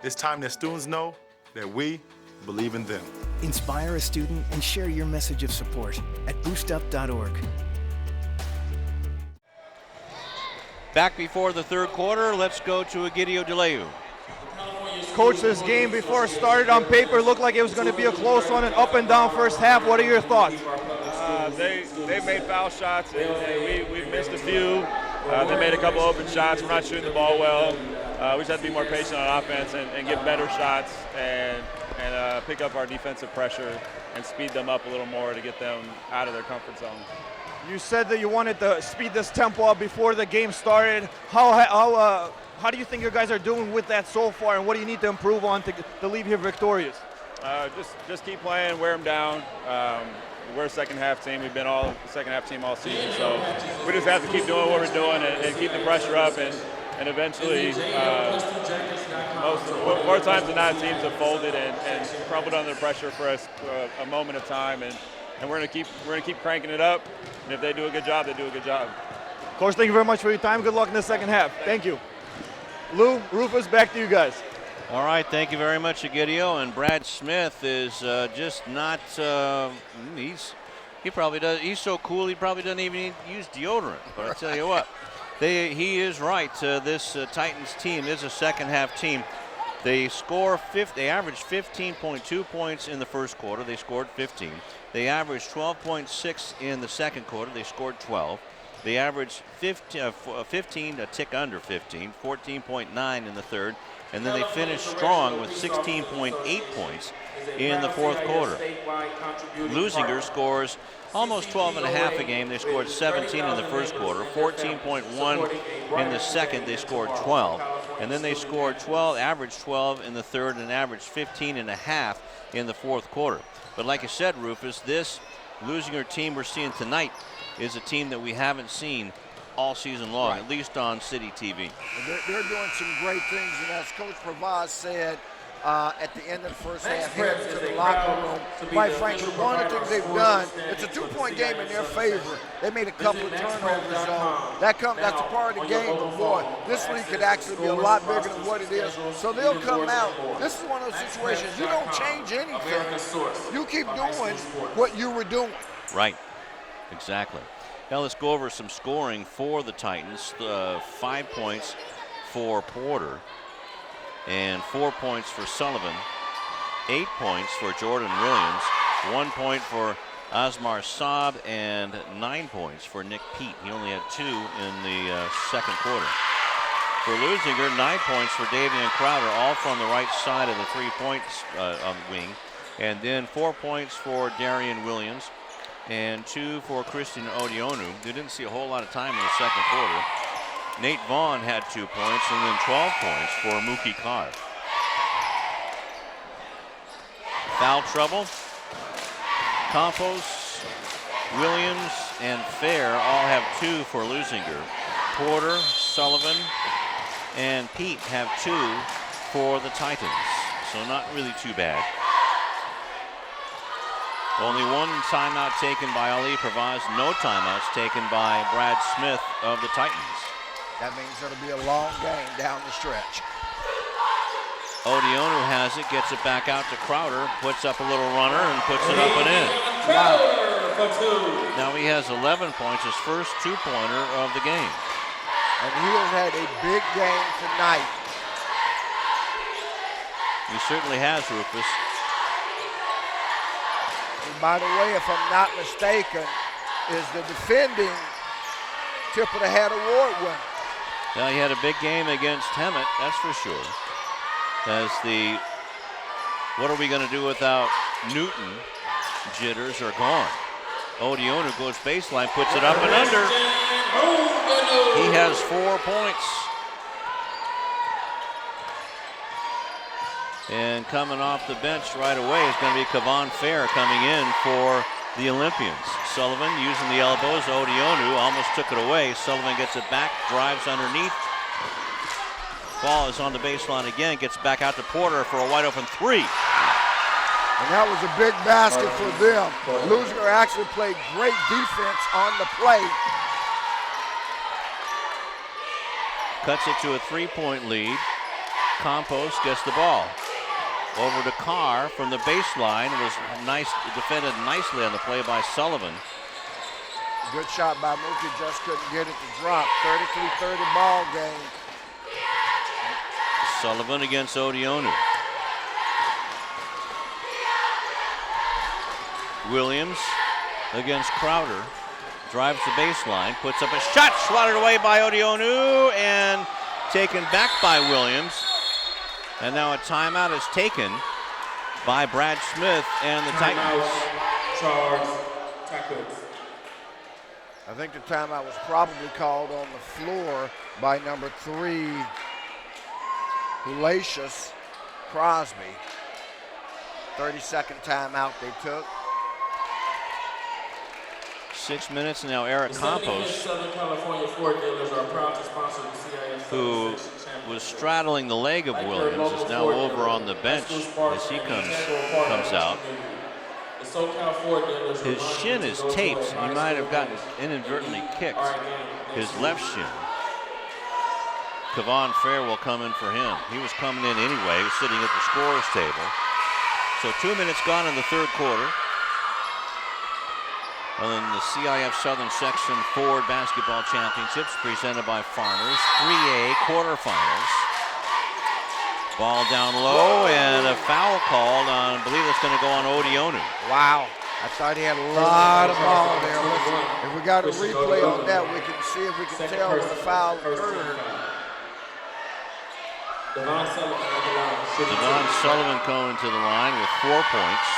It's time that students know that we believe in them. Inspire a student and share your message of support at boostup.org. Back before the third quarter, let's go to Egidio DeLeu. Coach, this game before it started on paper looked like it was going to be a close one, and up and down first half. What are your thoughts? They've made foul shots, and we missed a few. They made a couple open shots. We're not shooting the ball well. We just have to be more patient on offense and get better shots and pick up our defensive pressure and speed them up a little more to get them out of their comfort zone. You said that you wanted to speed this tempo up before the game started. How do you think you guys are doing with that so far, and what do you need to improve on to leave here victorious? Just keep playing, wear them down. We're a second half team. We've been all second half team all season, so we just have to keep doing what we're doing and keep the pressure up, and eventually, more times than not, teams have folded and crumbled under pressure for us a moment of time, and we're gonna keep cranking it up. And if they do a good job, they do a good job. Coach, thank you very much for your time. Good luck in the second half. Thank you. Lou, Rufus, back to you guys. All right, thank you very much, Egidio. And Brad Smith is just not. He probably does. He's so cool. He probably doesn't even use deodorant. But I tell you what, he is right. This Titans team is a second half team. They averaged 15.2 points in the first quarter. They scored 15. They averaged 12.6 in the second quarter. They scored 12. They averaged 15, a tick under 15, 14.9 in the third. And then they finished strong with 16.8 points in the fourth quarter. Leuzinger scores almost 12 and a half a game. They scored 17 in the first quarter, 14.1 in the second. They scored 12. And then they scored averaged 12 in the third, and averaged 15 and a half in the fourth quarter. But like I said, Rufus, this Leuzinger team we're seeing tonight is a team that we haven't seen all season long, at least on City TV. They're doing some great things, and as Coach Provaz said at the end of the first half, heading to the locker room, quite frankly, one of the things they've done, it's a two-point game in their favor. They made a couple of turnovers. That's a part of the game, but boy, this league could actually be a lot bigger than what it is. So they'll come out. This is one of those situations, you don't change anything. You keep doing what you were doing. Right, exactly. Now let's go over some scoring for the Titans. 5 points for Porter and 4 points for Sullivan. 8 points for Jordan Williams. 1 point for Asmar Saab and 9 points for Nick Pete. He only had 2 in the second quarter. For Leuzinger, 9 points for Davian Crowder, all from the right side of the 3 points on the wing. And then 4 points for Darian Williams and 2 for Christian Odionu. They didn't see a whole lot of time in the second quarter. Nate Vaughn had 2 points, and then 12 points for Mookie Carr. Foul trouble. Campos, Williams, and Fair all have 2 for Leuzinger. Porter, Sullivan, and Pete have 2 for the Titans. So not really too bad. Only 1 timeout taken by Ali Provaz, no timeouts taken by Brad Smith of the Titans. That means it'll be a long game down the stretch. Odionu has it, gets it back out to Crowder, puts up a little runner and puts it up and in. Wow. Now he has 11 points, his first 2-pointer of the game. And he has had a big game tonight. He certainly has, Rufus. By the way, if I'm not mistaken, is the defending Tip of the Hat Award winner. Now he had a big game against Hemet, that's for sure. As the what are we going to do without Newton jitters are gone. Odionu goes baseline, puts it up and under. He has 4 points. And coming off the bench right away is going to be Kevon Fair coming in for the Olympians. Sullivan using the elbows. Odionu almost took it away. Sullivan gets it back, drives underneath. Ball is on the baseline again, gets back out to Porter for a wide open 3. And that was a big basket for them. Leuzinger actually played great defense on the play. Cuts it to a 3-point lead. Campos gets the ball. Over to Carr from the baseline. Was defended nicely on the play by Sullivan. Good shot by Mookie, just couldn't get it to drop. 33-30 ball game. Sullivan against Odionu. Williams against Crowder. Drives the baseline, puts up a shot, swatted away by Odionu and taken back by Williams. And now a timeout is taken by Brad Smith and the Titans. Charge Tahquitz. I think the timeout was probably called on the floor by number 3, Leuzinger Crosby. 30-second timeout they took. 6 minutes now. Eric Campos, Southern California Ford dealers are proud to sponsor the CIF who was straddling the leg of Williams, is now over on the bench as he comes out. His shin is taped. He might have gotten inadvertently kicked his left shin. Kevon Fair will come in for him. He was coming in anyway. He was sitting at the scorer's table. So 2 minutes gone in the third quarter. And then the CIF Southern Section Ford Basketball Championships presented by Farmers. 3A quarterfinals. Ball down low and a foul called on, I believe it's going to go on Odionu. Wow. I thought he had a lot of ball there. Listen, if we got a replay on that, we can see if we can tell when the foul occurred. Devon Sullivan coming to the line with 4 points.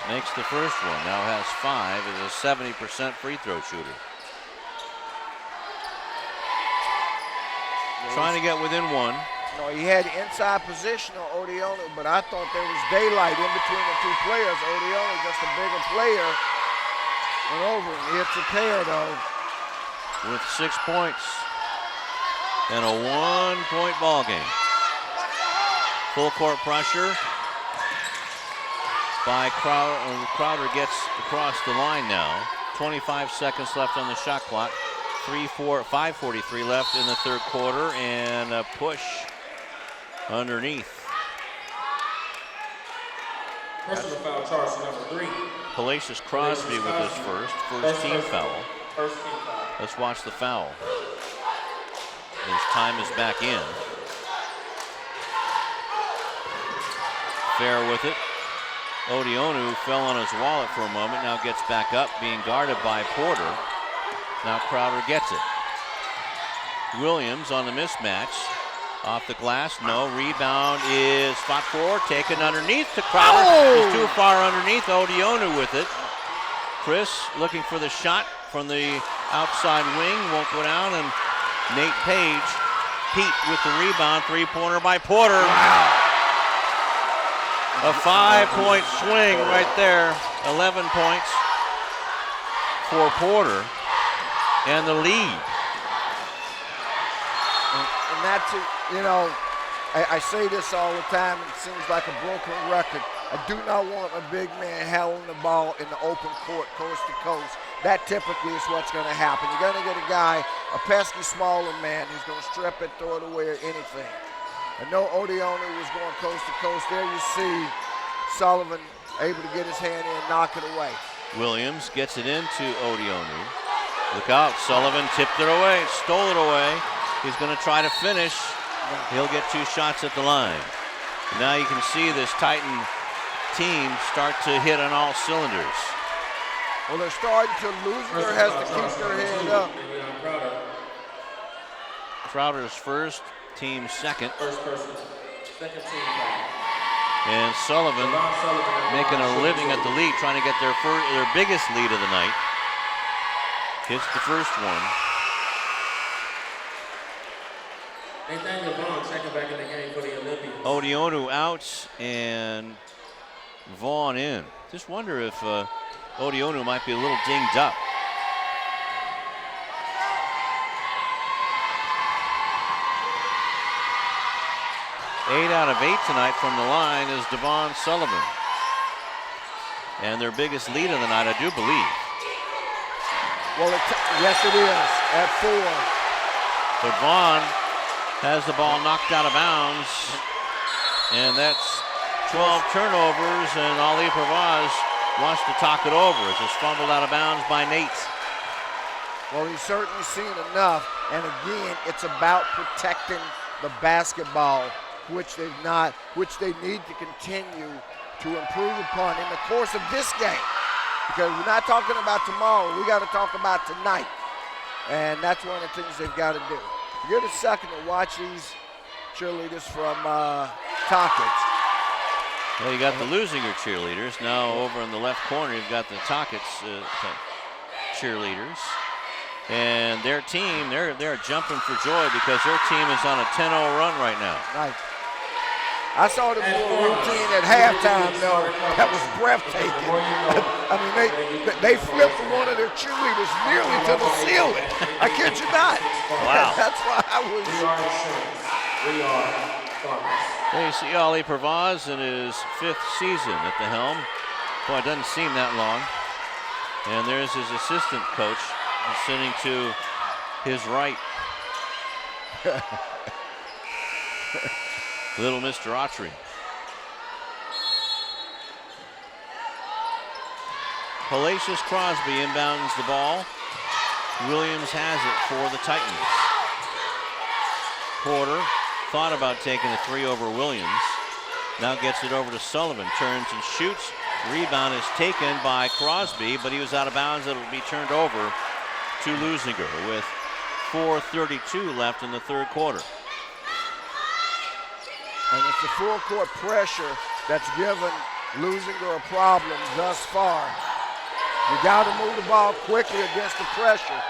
Makes the first one, now has 5, is a 70% free throw shooter. Trying to get within 1. No, he had inside position on Odionu, but I thought there was daylight in between the two players. Odionu, just a bigger player, went over him. He hits a pair, though. With 6 points and a 1-point ball game. Full court pressure by Crowder. Crowder gets across the line now. 25 seconds left on the shot clock. 5:43 left in the third quarter, and a push underneath. Personal foul charge to number 3. Palacios Crosby with his first team foul. First team foul. Let's watch the foul. His time is back in. Fair with it. Odionu fell on his wallet for a moment, now gets back up, being guarded by Porter. Now Crowder gets it. Williams on the mismatch. Off the glass, no. Rebound is spot 4, taken underneath to Crowder. Oh! He's too far underneath. Odionu with it. Chris looking for the shot from the outside wing, won't go down, and Nate Pete with the rebound, 3-pointer by Porter. Wow. A 5-point swing right there. 11 points for Porter. And the lead. And that's, I say this all the time, it seems like a broken record. I do not want a big man handling the ball in the open court, coast to coast. That typically is what's going to happen. You're going to get a guy, a pesky smaller man, who's going to strip it, throw it away, or anything. I know Odionu was going coast to coast. There you see Sullivan able to get his hand in and knock it away. Williams gets it into Odionu. Look out, Sullivan tipped it away, stole it away. He's going to try to finish. He'll get 2 shots at the line. Now you can see this Titan team start to hit on all cylinders. Well, they're starting to. Leuzinger has to keep their head up. Crowder's first, team second. First person, second team foul. And Sullivan making a living at the lead, trying to get their biggest lead of the night. Hits the first one. Nathaniel Vaughn checking back in the game for the Olympians. Odionu out and Vaughn in. Just wonder if Odionu might be a little dinged up. Eight out of 8 tonight from the line is Devon Sullivan. And their biggest lead of the night, I do believe. Well, yes, it is, at 4. But Vaughn has the ball knocked out of bounds. And that's 12 turnovers, and Ali Pervaz wants to talk it over as it's fumbled out of bounds by Nate. Well, he's certainly seen enough. And again, it's about protecting the basketball, which they need to continue to improve upon in the course of this game. Because we're not talking about tomorrow, we got to talk about tonight. And that's one of the things they've got to do. Give it a second to watch these cheerleaders from Tahquitz. Well, you got the Leuzinger cheerleaders. Now over in the left corner, you've got the Tahquitz cheerleaders. And their team, they're jumping for joy because their team is on a 10-0 run right now. Nice. I saw them do a routine at halftime, though. That was breathtaking. I mean, they flipped one of their cheerleaders nearly to the ceiling. I kid you not. Wow. That's why I was. Well, you see Ali Pervaz in his 5th season at the helm. Boy, it doesn't seem that long. And there's his assistant coach sitting to his right. Little Mr. Autry. Hellacious Crosby inbounds the ball. Williams has it for the Titans. Porter thought about taking a 3 over Williams. Now gets it over to Sullivan. Turns and shoots. Rebound is taken by Crosby, but he was out of bounds. It'll be turned over to Leuzinger with 4:32 left in the 3rd quarter. And it's the full court pressure that's given Leuzinger a problem thus far. You got to move the ball quickly against the pressure.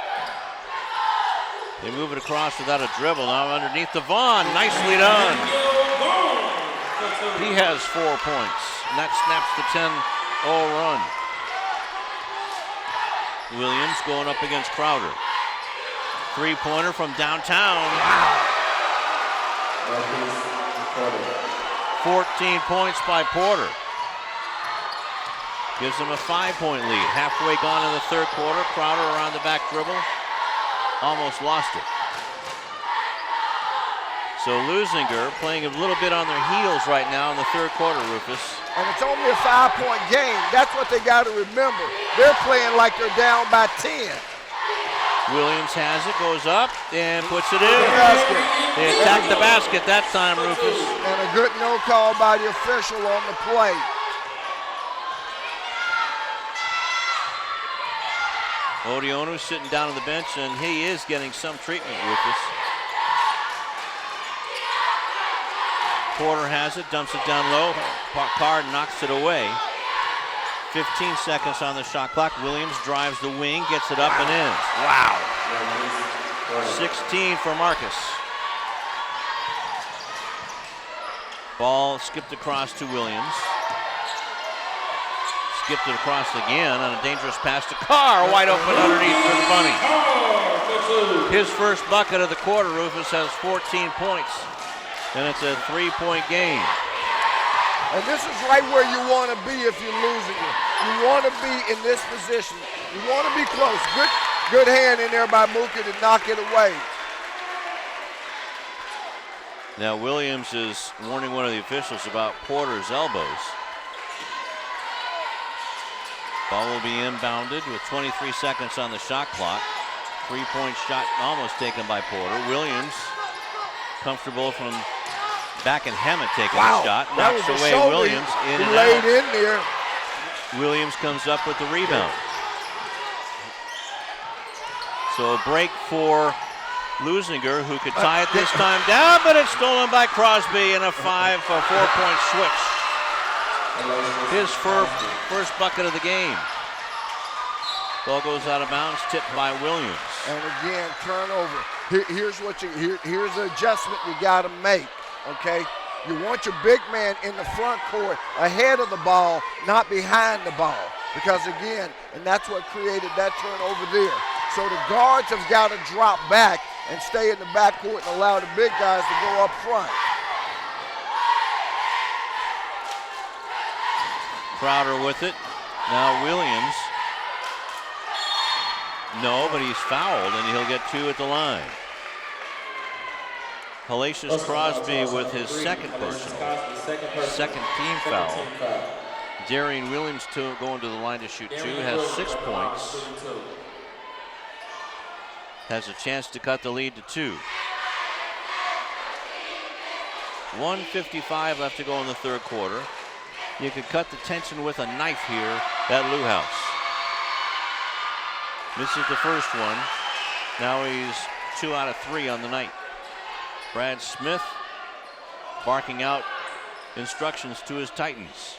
They move it across without a dribble. Now underneath the Vaughn. Nicely done. He has 4 points. And that snaps the 10-0 run. Williams going up against Crowder. 3-pointer from downtown. Wow. 14 points by Porter. Gives them a 5-point lead. Halfway gone in the 3rd quarter. Crowder around the back dribble. Almost lost it. So Leuzinger playing a little bit on their heels right now in the 3rd quarter, Rufus. And it's only a 5-point game. That's what they got to remember. They're playing like they're down by 10. Williams has it, goes up, and puts it in. They attacked the basket that time, Rufus. And a good no call by the official on the play. Odionu's sitting down on the bench, and he is getting some treatment, Rufus. Porter has it, dumps it down low. Card knocks it away. 15 seconds on the shot clock. Williams drives the wing, gets it up and in. Wow. 16 for Marcus. Ball skipped across to Williams. Skipped it across again on a dangerous pass to Carr. Wide open underneath for the Bunny. His first bucket of the quarter, Rufus, has 14 points. And it's a 3-point game. And this is right where you want to be if you're losing it. You want to be in this position. You want to be close. Good hand in there by Mookie to knock it away. Now Williams is warning one of the officials about Porter's elbows. Ball will be inbounded with 23 seconds on the shot clock. 3-point shot almost taken by Porter. Williams comfortable from back and Hammett taking the shot. Knocks away Williams in and laid out. in there. Williams comes up with the rebound. So a break for Leuzinger, who could tie it this time down, but it's stolen by Crosby in a 4-point switch. His first bucket of the game. Ball goes out of bounds, tipped by Williams. And again, turnover. Here's the adjustment you got to make. Okay, you want your big man in the front court ahead of the ball, not behind the ball. Because again, and that's what created that turnover there. So the guards have got to drop back and stay in the backcourt and allow the big guys to go up front. Crowder with it. Now Williams. No, but he's fouled and he'll get 2 at the line. Hellacious Crosby with his second personal, second team foul. Darian Williams going to the line to shoot 2, has 6 points. Has a chance to cut the lead to 2. 1:55 left to go in the 3rd quarter. You could cut the tension with a knife here at Lou House. Misses the first one. Now he's 2 out of 3 on the night. Brad Smith barking out instructions to his Titans.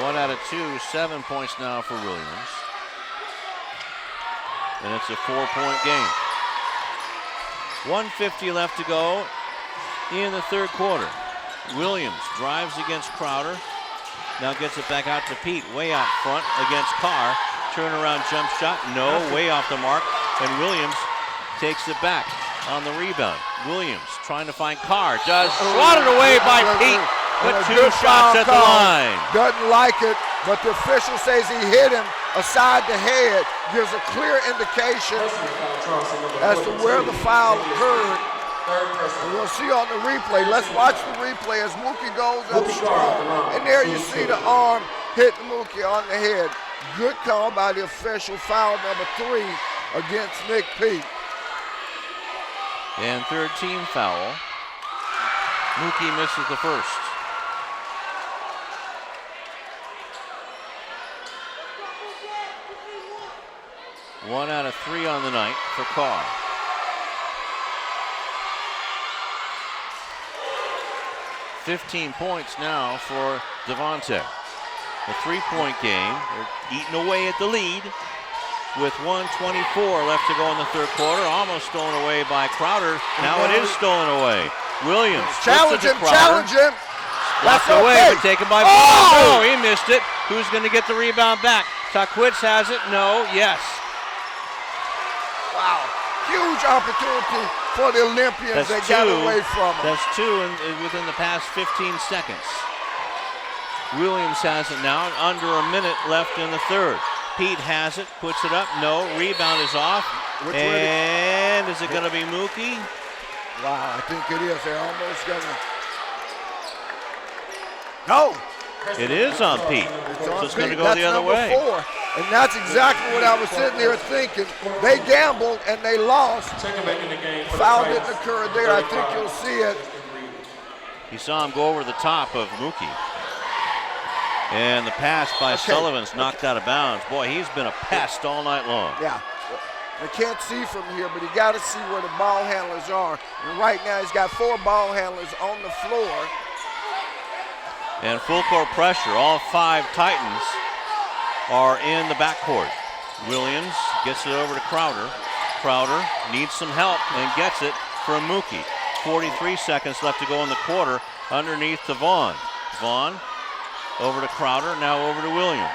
One out of 2, 7 points now for Williams. And it's a 4-point game. 1:50 left to go in the third quarter. Williams drives against Crowder. Now gets it back out to Pete, way out front against Carr. Turnaround jump shot, no, way off the mark. And Williams takes it back on the rebound. Williams trying to find Carr, does, swatted away by Pete, but 2 shots at the line. Doesn't like it, but the official says he hit him aside the head, gives a clear indication as to where the foul occurred. We're going to see on the replay. Let's watch the replay as Mookie goes up strong. And there you see the arm hit Mookie on the head. Good call by the official. Foul number 3 against Nick Pete. And third team foul. Mookie misses the first. One out of 3 on the night for Carr. 15 points now for Devontae. A 3-point game. They're eating away at the lead with 1:24 left to go in the third quarter. Almost stolen away by Crowder. Now it is stolen away. Williams challenge him, challenge him. Blocked away, but taken by Vaughn. No, he missed it. Who's going to get the rebound back? Tahquitz has it. No, yes. Wow, huge opportunity for the Olympians. They got away from him. That's 2 within the past 15 seconds. Williams has it now, under a minute left in the third. Pete has it, puts it up, no, rebound is off. And is it going to be Mookie? Wow, I think it is. They're almost going to. No. It is on Pete. So it's going to go that's the other number way. 4. And that's exactly what I was sitting there thinking. They gambled and they lost. Foul didn't occur there. I think you'll see it. You saw him go over the top of Mookie. And the pass by Sullivan's knocked out of bounds. Boy, he's been a pest all night long. Yeah. They can't see from here, but you got to see where the ball handlers are. And right now he's got 4 ball handlers on the floor. And full court pressure. All 5 Titans are in the backcourt. Williams gets it over to Crowder. Crowder needs some help and gets it from Mookie. 43 seconds left to go in the quarter underneath to Vaughn. Vaughn over to Crowder, now over to Williams.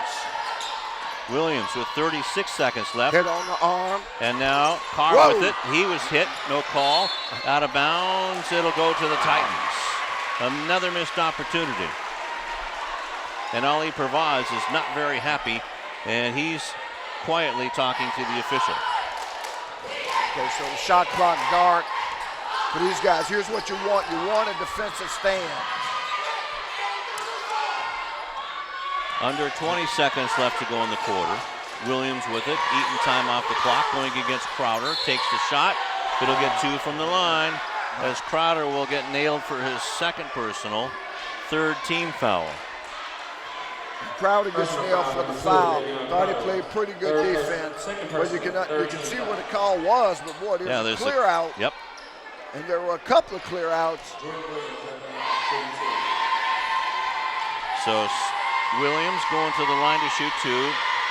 Williams with 36 seconds left. Hit on the arm. And now Carr with it. He was hit, no call. Out of bounds, it'll go to the Titans. Another missed opportunity. And Ali Pervaz is not very happy, and he's quietly talking to the official. Okay, so the shot clock dark for these guys. Here's what you want. You want a defensive stand. Under 20 seconds left to go in the quarter. Williams with it, eating time off the clock, going against Crowder, takes the shot. It'll get 2 from the line, as Crowder will get nailed for his second personal, 3rd team foul. Crowder gets nailed for the foul. Thought he played pretty good defense, but you can see what the call was. But boy, there's a clear out. Yep. And there were a couple of clear outs. So Williams going to the line to shoot 2.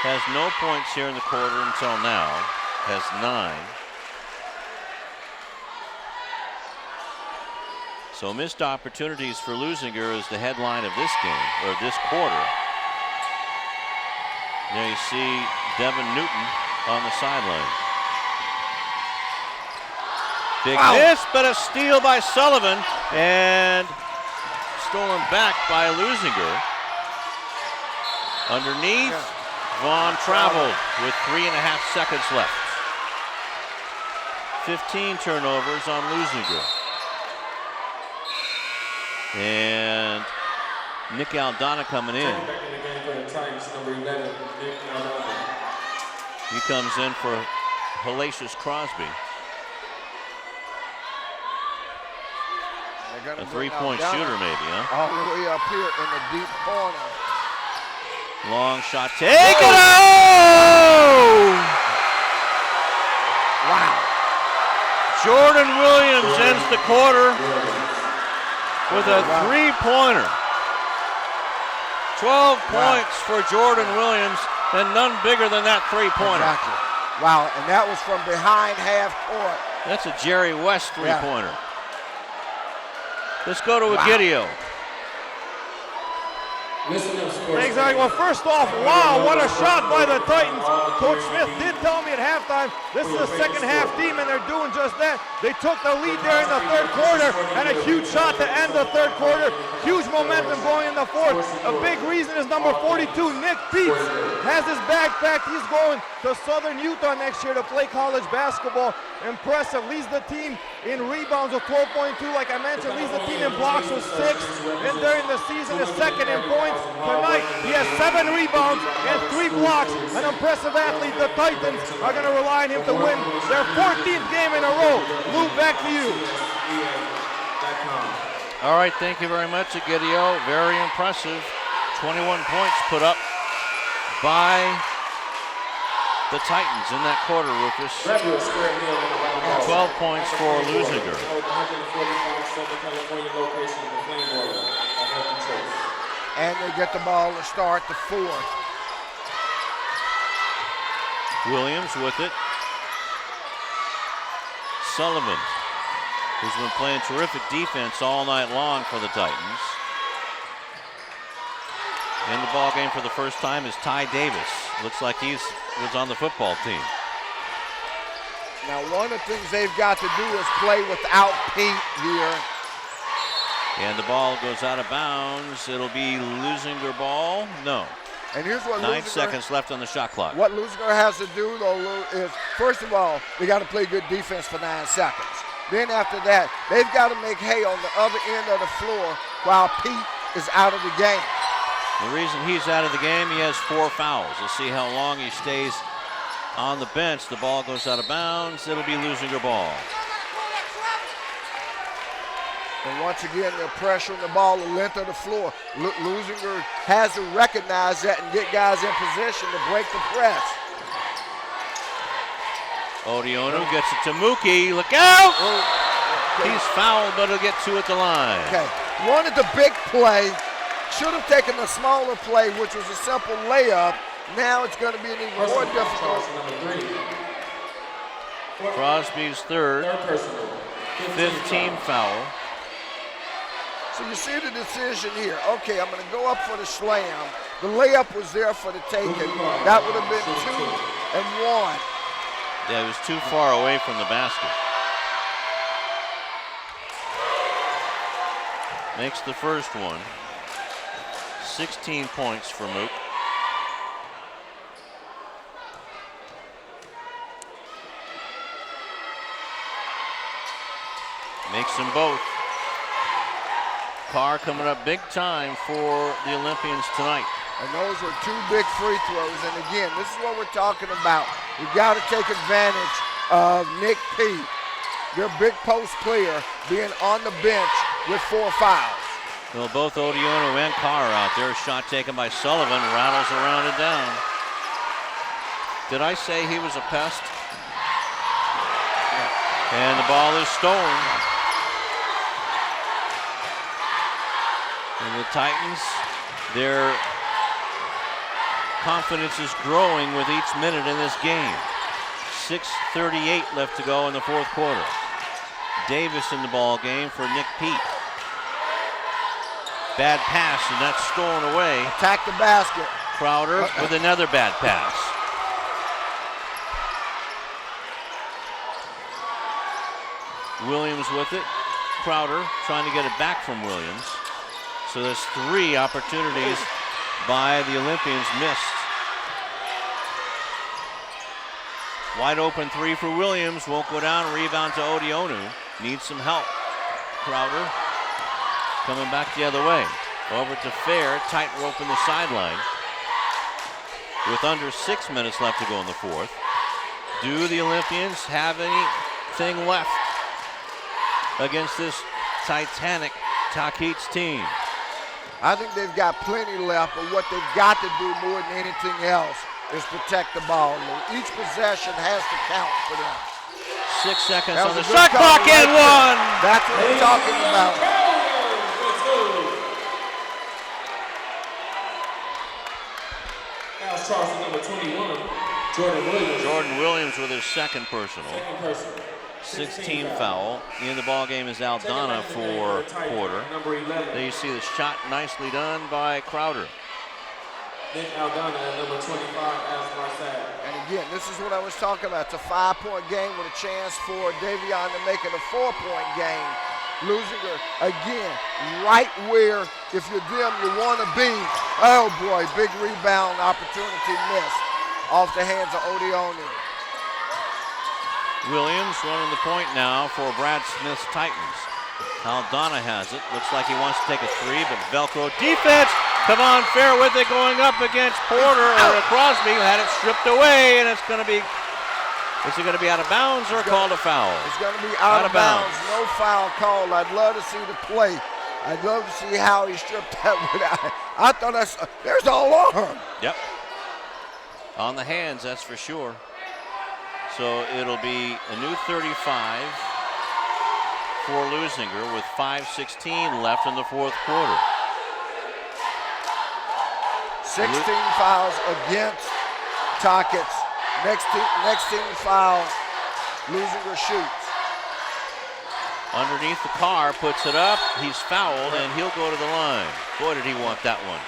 Has no points here in the quarter until now. Has 9. So missed opportunities for Leuzinger is the headline of this game, or this quarter. There you see Devin Newton on the sideline. Big miss, but a steal by Sullivan, and stolen back by Leuzinger. Underneath, Vaughn traveled with 3.5 seconds left. 15 turnovers on Leuzinger. And Nick Aldana coming in. He comes in for Hellacious Crosby. They're gonna A three-point shooter maybe, huh? All the way up here in the deep corner. Long shot taken. Oh! Wow. Jordan Williams ends the quarter with a three-pointer. 12 points for Jordan Williams, and none bigger than that three-pointer. Exactly. Wow, and that was from behind half court. That's a Jerry West three-pointer. Let's go to Egidio. Exactly. Well, first off, wow, what a shot by the Titans. Coach Smith did tell me at halftime, this is a second half team, and they're doing just that. They took the lead there in the third quarter, and a huge shot to end the third quarter. Huge momentum going in the fourth. A big reason is number 42, Nick Peets, has his bag packed. He's going to Southern Utah next year to play college basketball. Impressive. Leads the team in rebounds with 12.2. Like I mentioned, leads the team in blocks with 6. And during the season is second in points. Tonight, he has 7 rebounds and 3 blocks. An impressive athlete. The Titans are going to rely on him to win their 14th game in a row. Lou, back to you. All right, thank you very much, Egidio. Very impressive. 21 points put up by the Titans in that quarter, Rufus. 12 points for Leuzinger. And they get the ball to start the fourth. Williams with it. Sullivan, who's been playing terrific defense all night long for the Titans. In the ball game for the first time is Ty Davis. Looks like he was on the football team. Now, one of the things they've got to do is play without Pete here. And the ball goes out of bounds. It'll be Leuzinger ball. No. And here's what 9 seconds left on the shot clock. What Leuzinger has to do, though, is, first of all, they got to play good defense for 9 seconds. Then after that, they've got to make hay on the other end of the floor while Pete is out of the game. The reason he's out of the game, he has 4 fouls. We'll see how long he stays on the bench. The ball goes out of bounds. It'll be Leuzinger ball. And once again, they're pressuring the ball the length of the floor. Leuzinger has to recognize that and get guys in position to break the press. Odionu gets it to Mookie. Look out! He's fouled, but he'll get 2 at the line. Okay, wanted the big play. Should have taken the smaller play, which was a simple layup. Now it's going to be an even more difficult. Crosby's third, 5th team foul. So you see the decision here. Okay, I'm going to go up for the slam. The layup was there for the taking. That would have been 2 and 1. Yeah, it was too far away from the basket. Makes the first one. 16 points for Mook. Makes them both. Carr coming up big time for the Olympians tonight. And those were 2 big free throws. And again, this is what we're talking about. We've got to take advantage of Nick Pete, their big post player, being on the bench with 4 fouls. Well, both Odionu and Carr are out there. Shot taken by Sullivan, rattles around and down. Did I say he was a pest? And the ball is stolen. And the Titans, their confidence is growing with each minute in this game. 6:38 left to go in the fourth quarter. Davis in the ball game for Nick Pete. Bad pass, and that's stolen away. Attack the basket. Crowder with another bad pass. Williams with it. Crowder trying to get it back from Williams. So there's 3 opportunities by the Olympians missed. Wide open 3 for Williams. Won't go down. Rebound to Odionu. Needs some help. Crowder coming back the other way. Over to Fair. Tight rope in the sideline. With under 6 minutes left to go in the fourth. Do the Olympians have anything left against this Titanic Tahquitz team. I think they've got plenty left, but what they've got to do more than anything else is protect the ball. Each possession has to count for them. 6 seconds That on was the a good shot call clock right and there. one. That's what we're talking about. Foul charge for number 21, Jordan Williams. Jordan Williams with his second personal. 16 foul. In the ball game is Aldana for Porter. Number 11. There you see the shot nicely done by Crowder. Then Aldana at number 25 as Marcel. And again, this is what I was talking about. It's a 5-point game with a chance for Davion to make it a 4-point game. Leuzinger, again, right where, if you're them, you want to be. Oh boy, big rebound opportunity missed off the hands of Odeonu. Williams running the point now for Brad Smith's Titans. Aldana has it. Looks like he wants to take a three, but Velcro defense. Come on, fair with it going up against Porter or Crosby, who had it stripped away, and it's going to be. Is it going to be out of bounds or called a foul? It's going to be out of bounds. No foul call. I'd love to see the play. I'd love to see how he stripped that without. I thought there's an alarm. Yep. On the hands, that's for sure. So it'll be a new 35 for Leuzinger with 5:16 left in the fourth quarter. 16 fouls against Tahquitz. Next team foul, Leuzinger shoots. Underneath the car, puts it up. He's fouled, and he'll go to the line. Boy, did he want that one.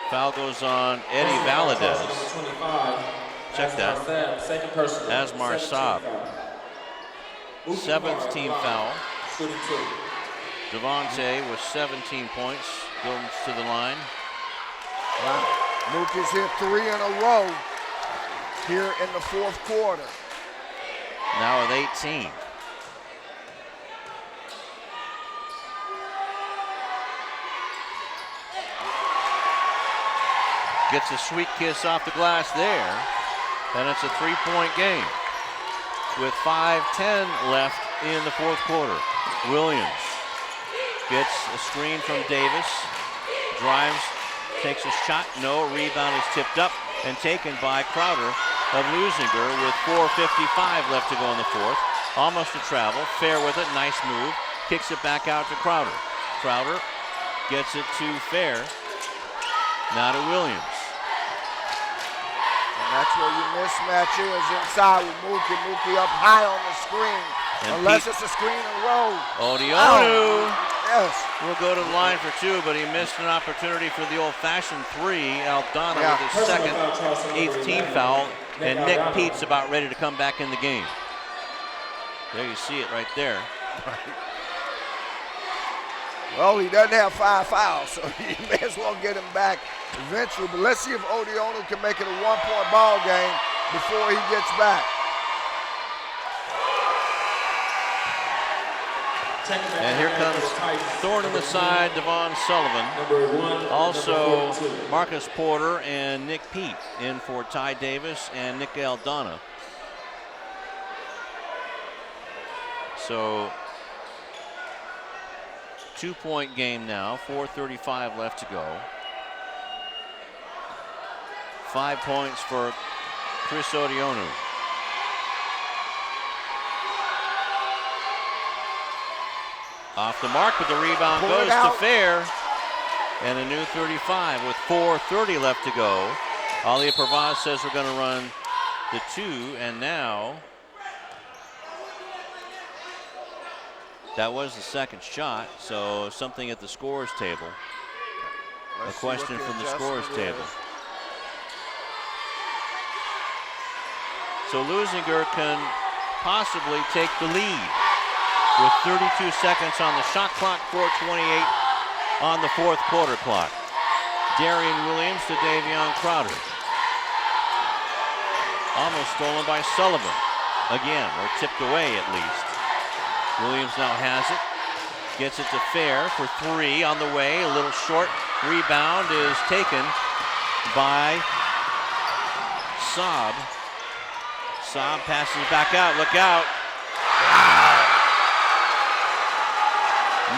Foul goes on Eddie Valadez. Check that. Asmar Saab. 7th team foul. Devontae with 17 points goes to the line. Wow. Mookie's hit 3 in a row here in the fourth quarter. Now with 18. Gets a sweet kiss off the glass there, and it's a 3-point game with 5:10 left in the fourth quarter. Williams gets a screen from Davis, drives, takes a shot, no, rebound is tipped up and taken by Crowder of Leuzinger with 4:55 left to go in the fourth. Almost a travel, fair with it, nice move, kicks it back out to Crowder. Crowder gets it to Fair, now to Williams. And that's where your mismatch is inside with Mookie. Mookie up high on the screen. And unless it's a screen and roll. Odeonu Yes. will go to the line for two, but he missed an opportunity for the old-fashioned three. Aldana with his second, 8th team foul, and Nick Pete's about ready to come back in the game. There you see it right there. Well, he doesn't have 5 fouls, so you may as well get him back eventually. But let's see if Odeonu can make it a 1-point ball game before he gets back. And here comes thorn in the side, Devon Sullivan. Also Marcus Porter and Nick Pete in for Ty Davis and Nick Aldana. So 2-point game now, 4:35 left to go. 5 points for Chris Odeonu. Off the mark, but the rebound goes to Fair. And a new 35 with 4:30 left to go. Alia Pervaz says we're going to run the 2, and now that was the second shot, so something at the scores table. A question from the scores table. So Leuzinger can possibly take the lead with 32 seconds on the shot clock, 4:28 on the fourth quarter clock. Darian Williams to Davion Crowder. Almost stolen by Sullivan. Again, or tipped away at least. Williams now has it. Gets it to Fair for 3 on the way. A little short. Rebound is taken by Saab. Saab passes back out. Look out.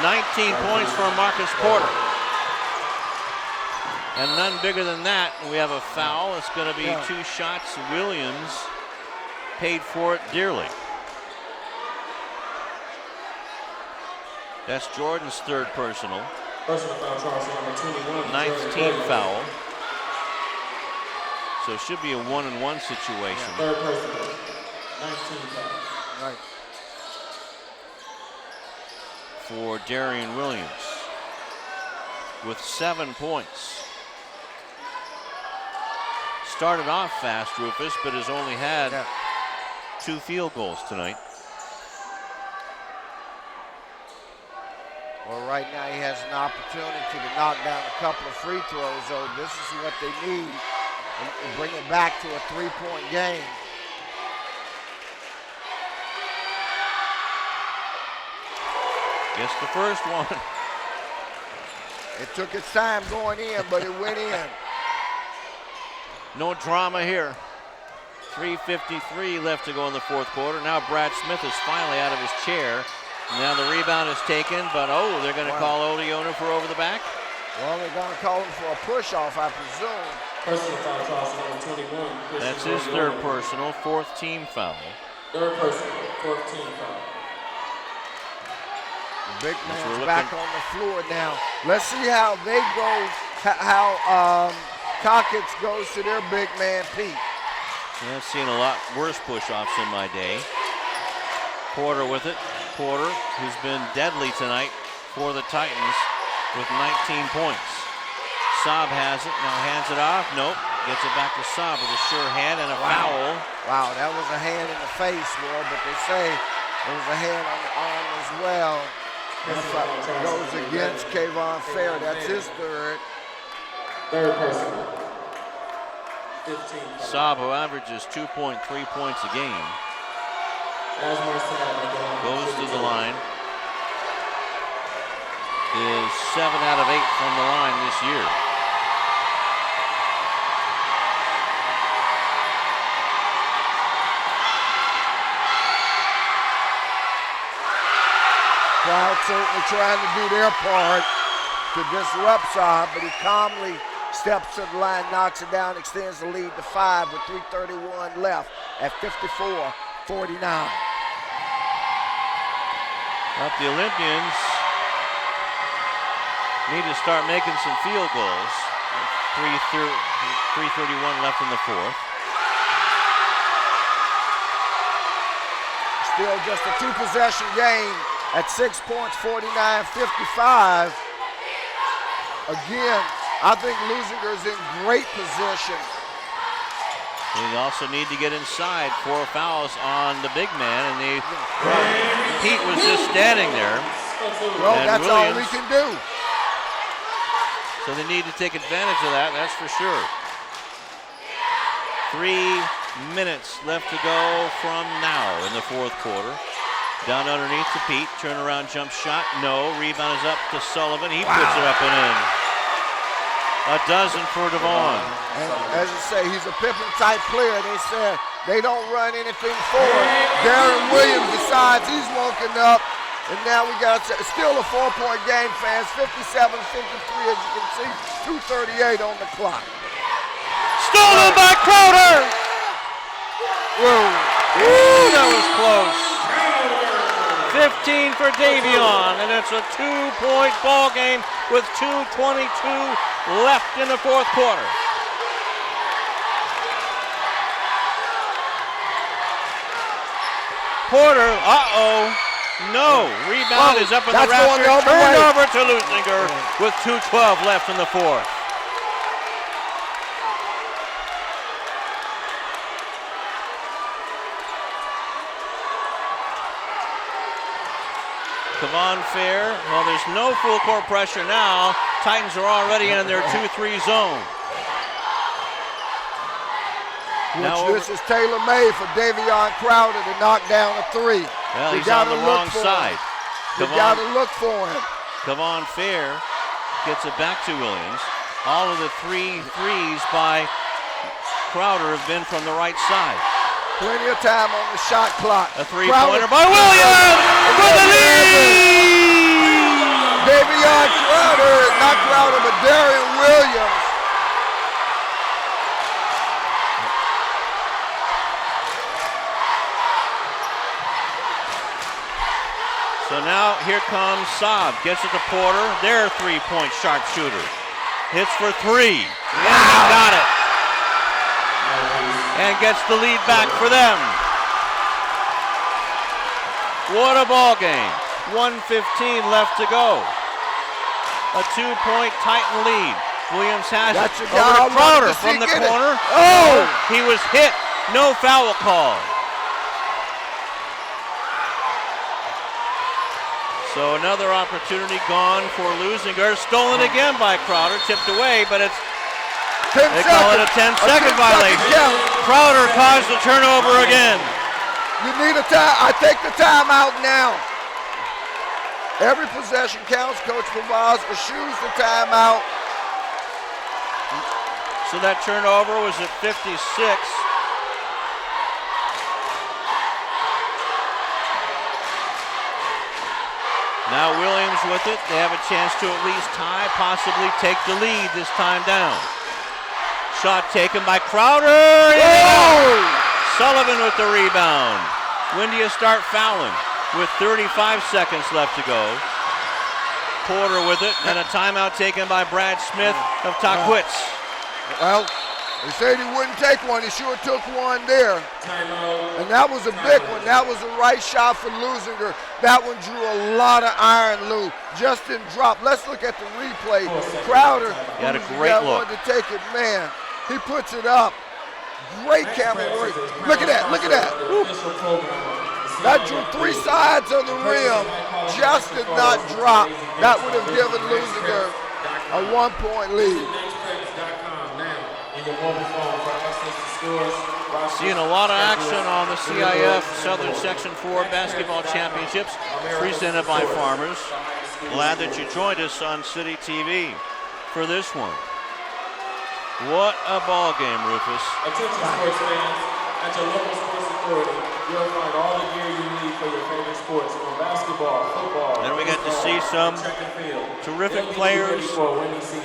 19 points for Marcus Porter. And none bigger than that. We have a foul. It's going to be 2 shots. Williams paid for it dearly. That's Jordan's 3rd personal. Personal foul, Charles, number 21. 9th team foul. So it should be a 1-and-1 situation. 3rd personal. 19 foul. Right. For Darian Williams with 7 points. Started off fast, Rufus, but has only had 2 field goals tonight. Well, right now he has an opportunity to knock down a couple of free throws, so this is what they need and bring it back to a 3-point game. Gets the first one. It took its time going in, but it went in. No drama here. 3:53 left to go in the 4th quarter. Now Brad Smith is finally out of his chair. Now the rebound is taken, but they're going to call Oleona for over the back. Well, they're going to call him for a push-off, I presume. Personal foul, Charles, number 21. That's his 3rd personal, 4th team foul. 3rd personal, 4th team foul. The big man's back on the floor now. Let's see how they go, how Tahquitz goes to their big man, Pete. Yeah, I've seen a lot worse push-offs in my day. Porter with it. Porter, who's been deadly tonight for the Titans with 19 points. Saab has it, now hands it off. Nope, gets it back to Saab with a sure hand and a foul. Wow, that was a hand in the face, boy, but they say there was a hand on the arm as well. That goes against Kayvon Fair. That's his 3rd. 3rd person. 15. Saab, who averages 2.3 points a game, goes to the line. Is 7 out of 8 from the line this year. Crowd certainly trying to do their part to disrupt Saab, but he calmly steps to the line, knocks it down, extends the lead to 5 with 3:31 left at 54-49. Well, the Olympians need to start making some field goals. 3:31 left in the 4th. Still just a 2-possession game at 6 points, 49-55. Again, I think Leuzinger's in great position. They also need to get inside. 4 fouls on the big man, and Pete was just standing there. Well, that's all we can do. So they need to take advantage of that, that's for sure. 3 minutes left to go from now in the 4th quarter. Down underneath to Pete, turnaround jump shot, no. Rebound is up to Sullivan, he puts it up and in. A dozen for Devon. And as I say, he's a Pippen-type player. They said they don't run anything forward. Darren Williams decides he's woken up, and now we got still a 4-point game, fans. 57-53, as you can see. 2:38 on the clock. Stolen by Crowder. Whoa. Ooh, that was close. 15 for Davion, and it's a 2-point ball game with 2:22 left in the 4th quarter. Porter, no. Rebound is up in the rafters. Turnover to Leuzinger with 2:12 left in the 4th. Kevon Fair, well, there's no full court pressure now. Titans are already in their 2-3 zone. This is tailor-made for Davion Crowder to knock down a 3. Well, he's on the wrong side. You got to look for him. Kevon Fair gets it back to Williams. All of the 3 threes by Crowder have been from the right side. Plenty of time on the shot clock. A 3-pointer by Williams for the lead! Davion Crowder, not Crowder, but Darian Williams. So now here comes Saab, gets it to Porter, their three-point sharpshooter. Hits for three, and he got it. And gets the lead back for them. What a ball game. 1:15 left to go. A 2-point Titan lead. Williams has it over to Crowder from the corner. Oh! He was hit, no foul call. So another opportunity gone for Leuzinger. Stolen again by Crowder, tipped away, but it's they call it a 10-second violation. Crowder caused the turnover again. You need a time. I take the timeout now. Every possession counts. Coach Pavaz eschews the timeout. So that turnover was at 56. Now Williams with it. They have a chance to at least tie, possibly take the lead this time down. Shot taken by Crowder. Sullivan with the rebound. When do you start fouling? With 35 seconds left to go. Porter with it, and a timeout taken by Brad Smith of Tahquitz. Well, he said he wouldn't take one. He sure took one there. And that was a big one. That was a right shot for Leuzinger. That one drew a lot of iron, Lou. Just didn't drop. Let's look at the replay. Crowder, got a great look. Wanted to take it, man. He puts it up. Great camera work. Look at that. Look at that. Woo. That drew three sides of the rim. Just did not drop. That would have given Leuzinger a 1-point lead. Seeing a lot of action on the CIF Southern Section 4 Basketball Championships presented by Farmers. Glad that you joined us on CityTV for this one. What a ball game, Rufus. Attention sports fans, at your local sports authority, you'll find all the gear you need for your favorite sports, from basketball, football, and we got to see some terrific players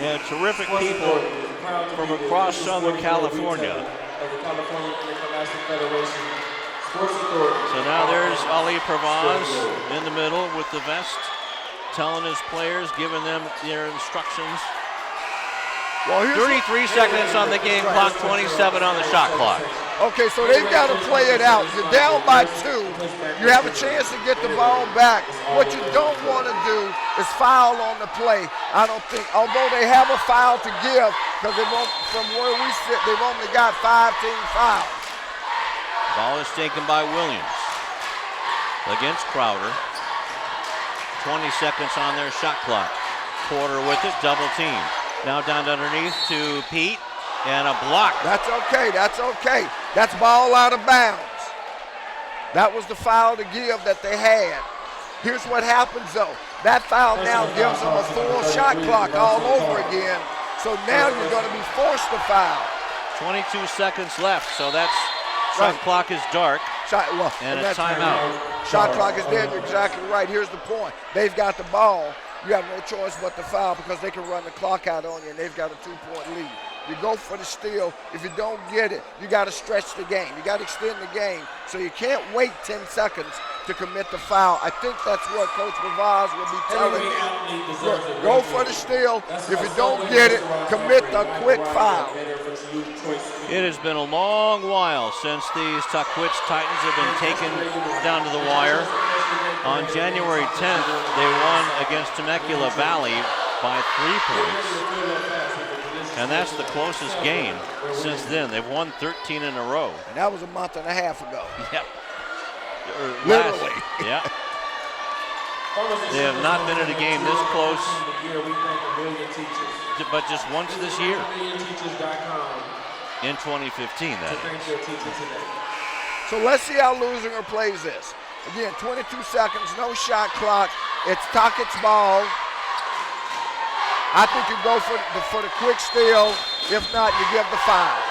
and terrific people from across Southern California. So now there's Ali Pravaz in the middle with the vest, telling his players, giving them their instructions. Well, 33 seconds on the game clock, 27 on the shot clock. Okay, so they've got to play it out. You're down by 2. You have a chance to get the ball back. What you don't want to do is foul on the play. I don't think, although they have a foul to give, because from where we sit, they've only got 5 team fouls. Ball is taken by Williams against Crowder. 20 seconds on their shot clock. Porter with it, double team. Now down underneath to Pete, and a block. That's okay, that's okay. That's ball out of bounds. That was the foul to give that they had. Here's what happens though. That foul now gives them a full shot clock all over again. So now you're going to be forced to foul. 22 seconds left, so that's shot clock is dark. And a timeout. Shot clock is dead, you're exactly right. Here's the point. They've got the ball. You have no choice but to foul because they can run the clock out on you, and they've got a 2-point lead. You go for the steal. If you don't get it, you got to stretch the game. You got to extend the game. So you can't wait 10 seconds to commit the foul. I think that's what Coach Pavaz will be telling you. Look, go for the steal. If you don't get it, commit the quick foul. It has been a long while since these Tahquitz Titans have been taken down to the wire. On January 10th, they won against Temecula Valley by 3 points. And that's the closest game since then. They've won 13 in a row. And that was a month and a half ago. Yep. Literally. Yeah. They have not been at a game this close, but just once this year. In 2015, that is. So let's see how Leuzinger plays this. Again, 22 seconds, no shot clock. It's Tahquitz ball. I think you go for the quick steal. If not, you give the foul.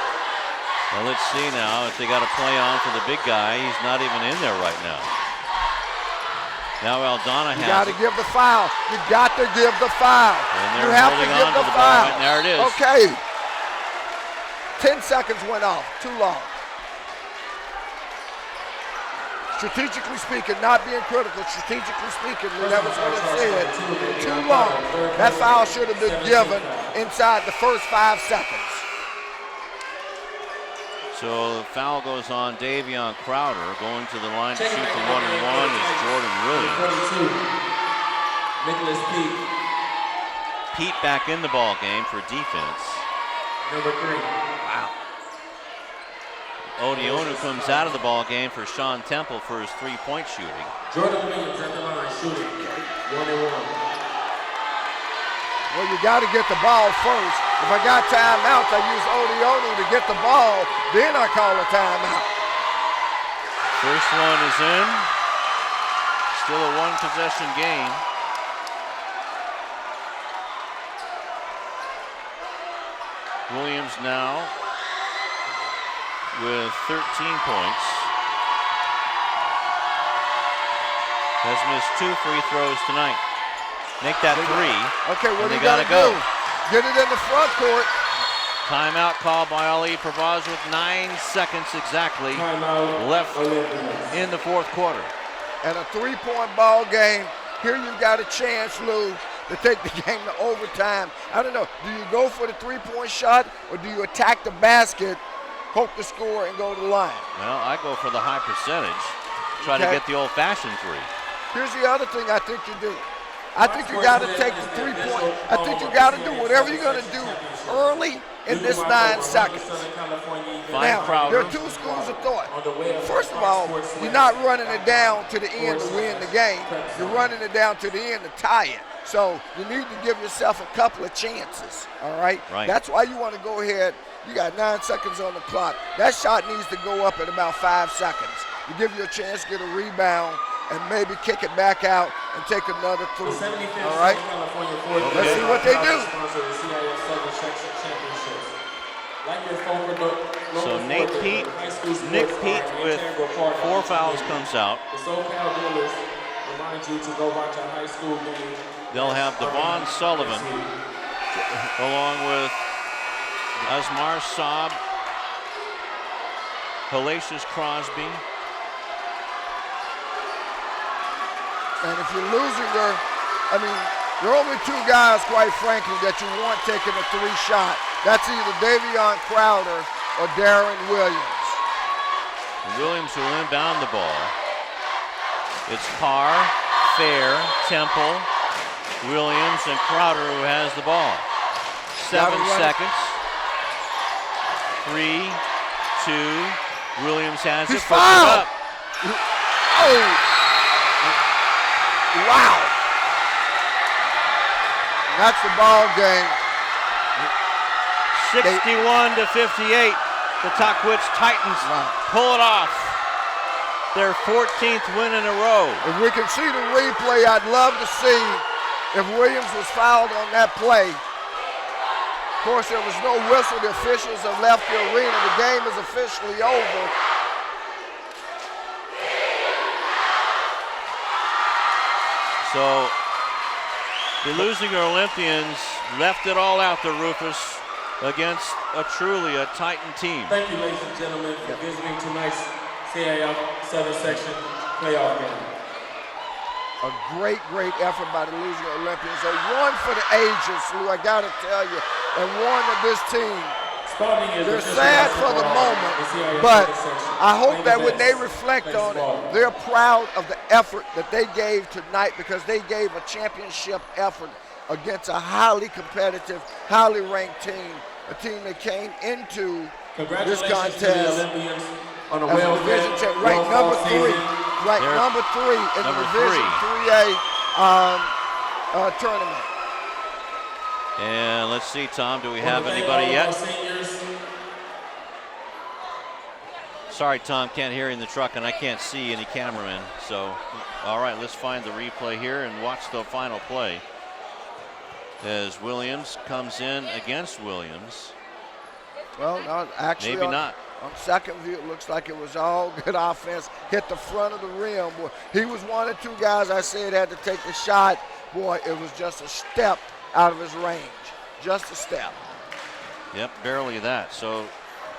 Well, let's see now if they got a play on for the big guy. He's not even in there right now. Now Aldana You has got to it. give the foul. You got to give the foul. And You they're have to holding give on to the the ball. foul. Right, there it is. Okay. 10 seconds went off. Too long. Strategically speaking, not being critical, strategically speaking, that was what it said. Too long. That foul should have been given inside the first 5 seconds. So the foul goes on Davion Crowder. Going to the line to shoot the 1-and-1 is Jordan Williams. Nicholas Pete. Pete back in the ball game for defense. Number 3. Wow. Odionu comes out of the ball game for Sean Temple for his three-point shooting. Jordan Williams at the line shooting. 1-and-1. Well, you got to get the ball first. If I got timeouts, I use Odionu to get the ball. Then I call a timeout. First one is in. Still a one-possession game. Williams now with 13 points. Has missed 2 free throws tonight. Make that 3. Okay, what do they you got to go. do? Get it in the front court. Timeout called by Ali Provaz with 9 seconds exactly left in the fourth quarter. And a 3-point ball game. Here you've got a chance, Lou, to take the game to overtime. I don't know. Do you go for the 3-point shot or do you attack the basket, hope to score, and go to the line? Well, I go for the high percentage. Try to get the old-fashioned 3. Here's the other thing I think you do. I think you got to take the 3-point. I think you got to do whatever you're going to do early in this 9 seconds. Now, there are 2 schools of thought. First of all, you're not running it down to the end to win the game. You're running it down to the end to tie it. So you need to give yourself a couple of chances, all right? That's why you want to go ahead. You got 9 seconds on the clock. That shot needs to go up at about 5 seconds. You give you a chance to get a rebound and maybe kick it back out and take another 3. All right? Let's see what they do. So Nick Pete with 4 fouls comes out. They'll have Devon Sullivan along with Asmar Saab, Hellacious Crosby. And if you're Leuzinger, I mean, there are only 2 guys, quite frankly, that you want taking a 3-shot. That's either Davion Crowder or Darren Williams. Williams will inbound the ball. It's Carr, Fair, Temple, Williams, and Crowder who has the ball. 7 seconds. 3, 2. Williams has it. He's fouled. Oh. Wow. That's the ball game. 61 to 58. The Tahquitz Titans pull it off. Their 14th win in a row. If we can see the replay, I'd love to see if Williams was fouled on that play. Of course, there was no whistle. The officials have left the arena. The game is officially over. So the Leuzinger Olympians left it all out there, Rufus, against a truly Titan team. Thank you, ladies and gentlemen, for visiting tonight's CIF Southern Section playoff game. A great, great effort by the Leuzinger Olympians. A one for the ages, Lou, I got to tell you, and one of this team. They're sad for the moment, but I hope that when they reflect on it, they're proud of the effort that they gave tonight because they gave a championship effort against a highly competitive, highly ranked team, a team that came into this contest on a as a division champ, ranked number 3 in the Division 3A tournament. And let's see, Tom, do we have anybody yet? Sorry, Tom, can't hear you in the truck, and I can't see any cameramen. So, all right, let's find the replay here and watch the final play. As Williams comes in against Williams. Well, no, actually, maybe not. On second view, it looks like it was all good offense. Hit the front of the rim. Boy, he was one of two guys I said had to take the shot. Boy, it was just a step out of his range. Just a step. Yep, barely that. So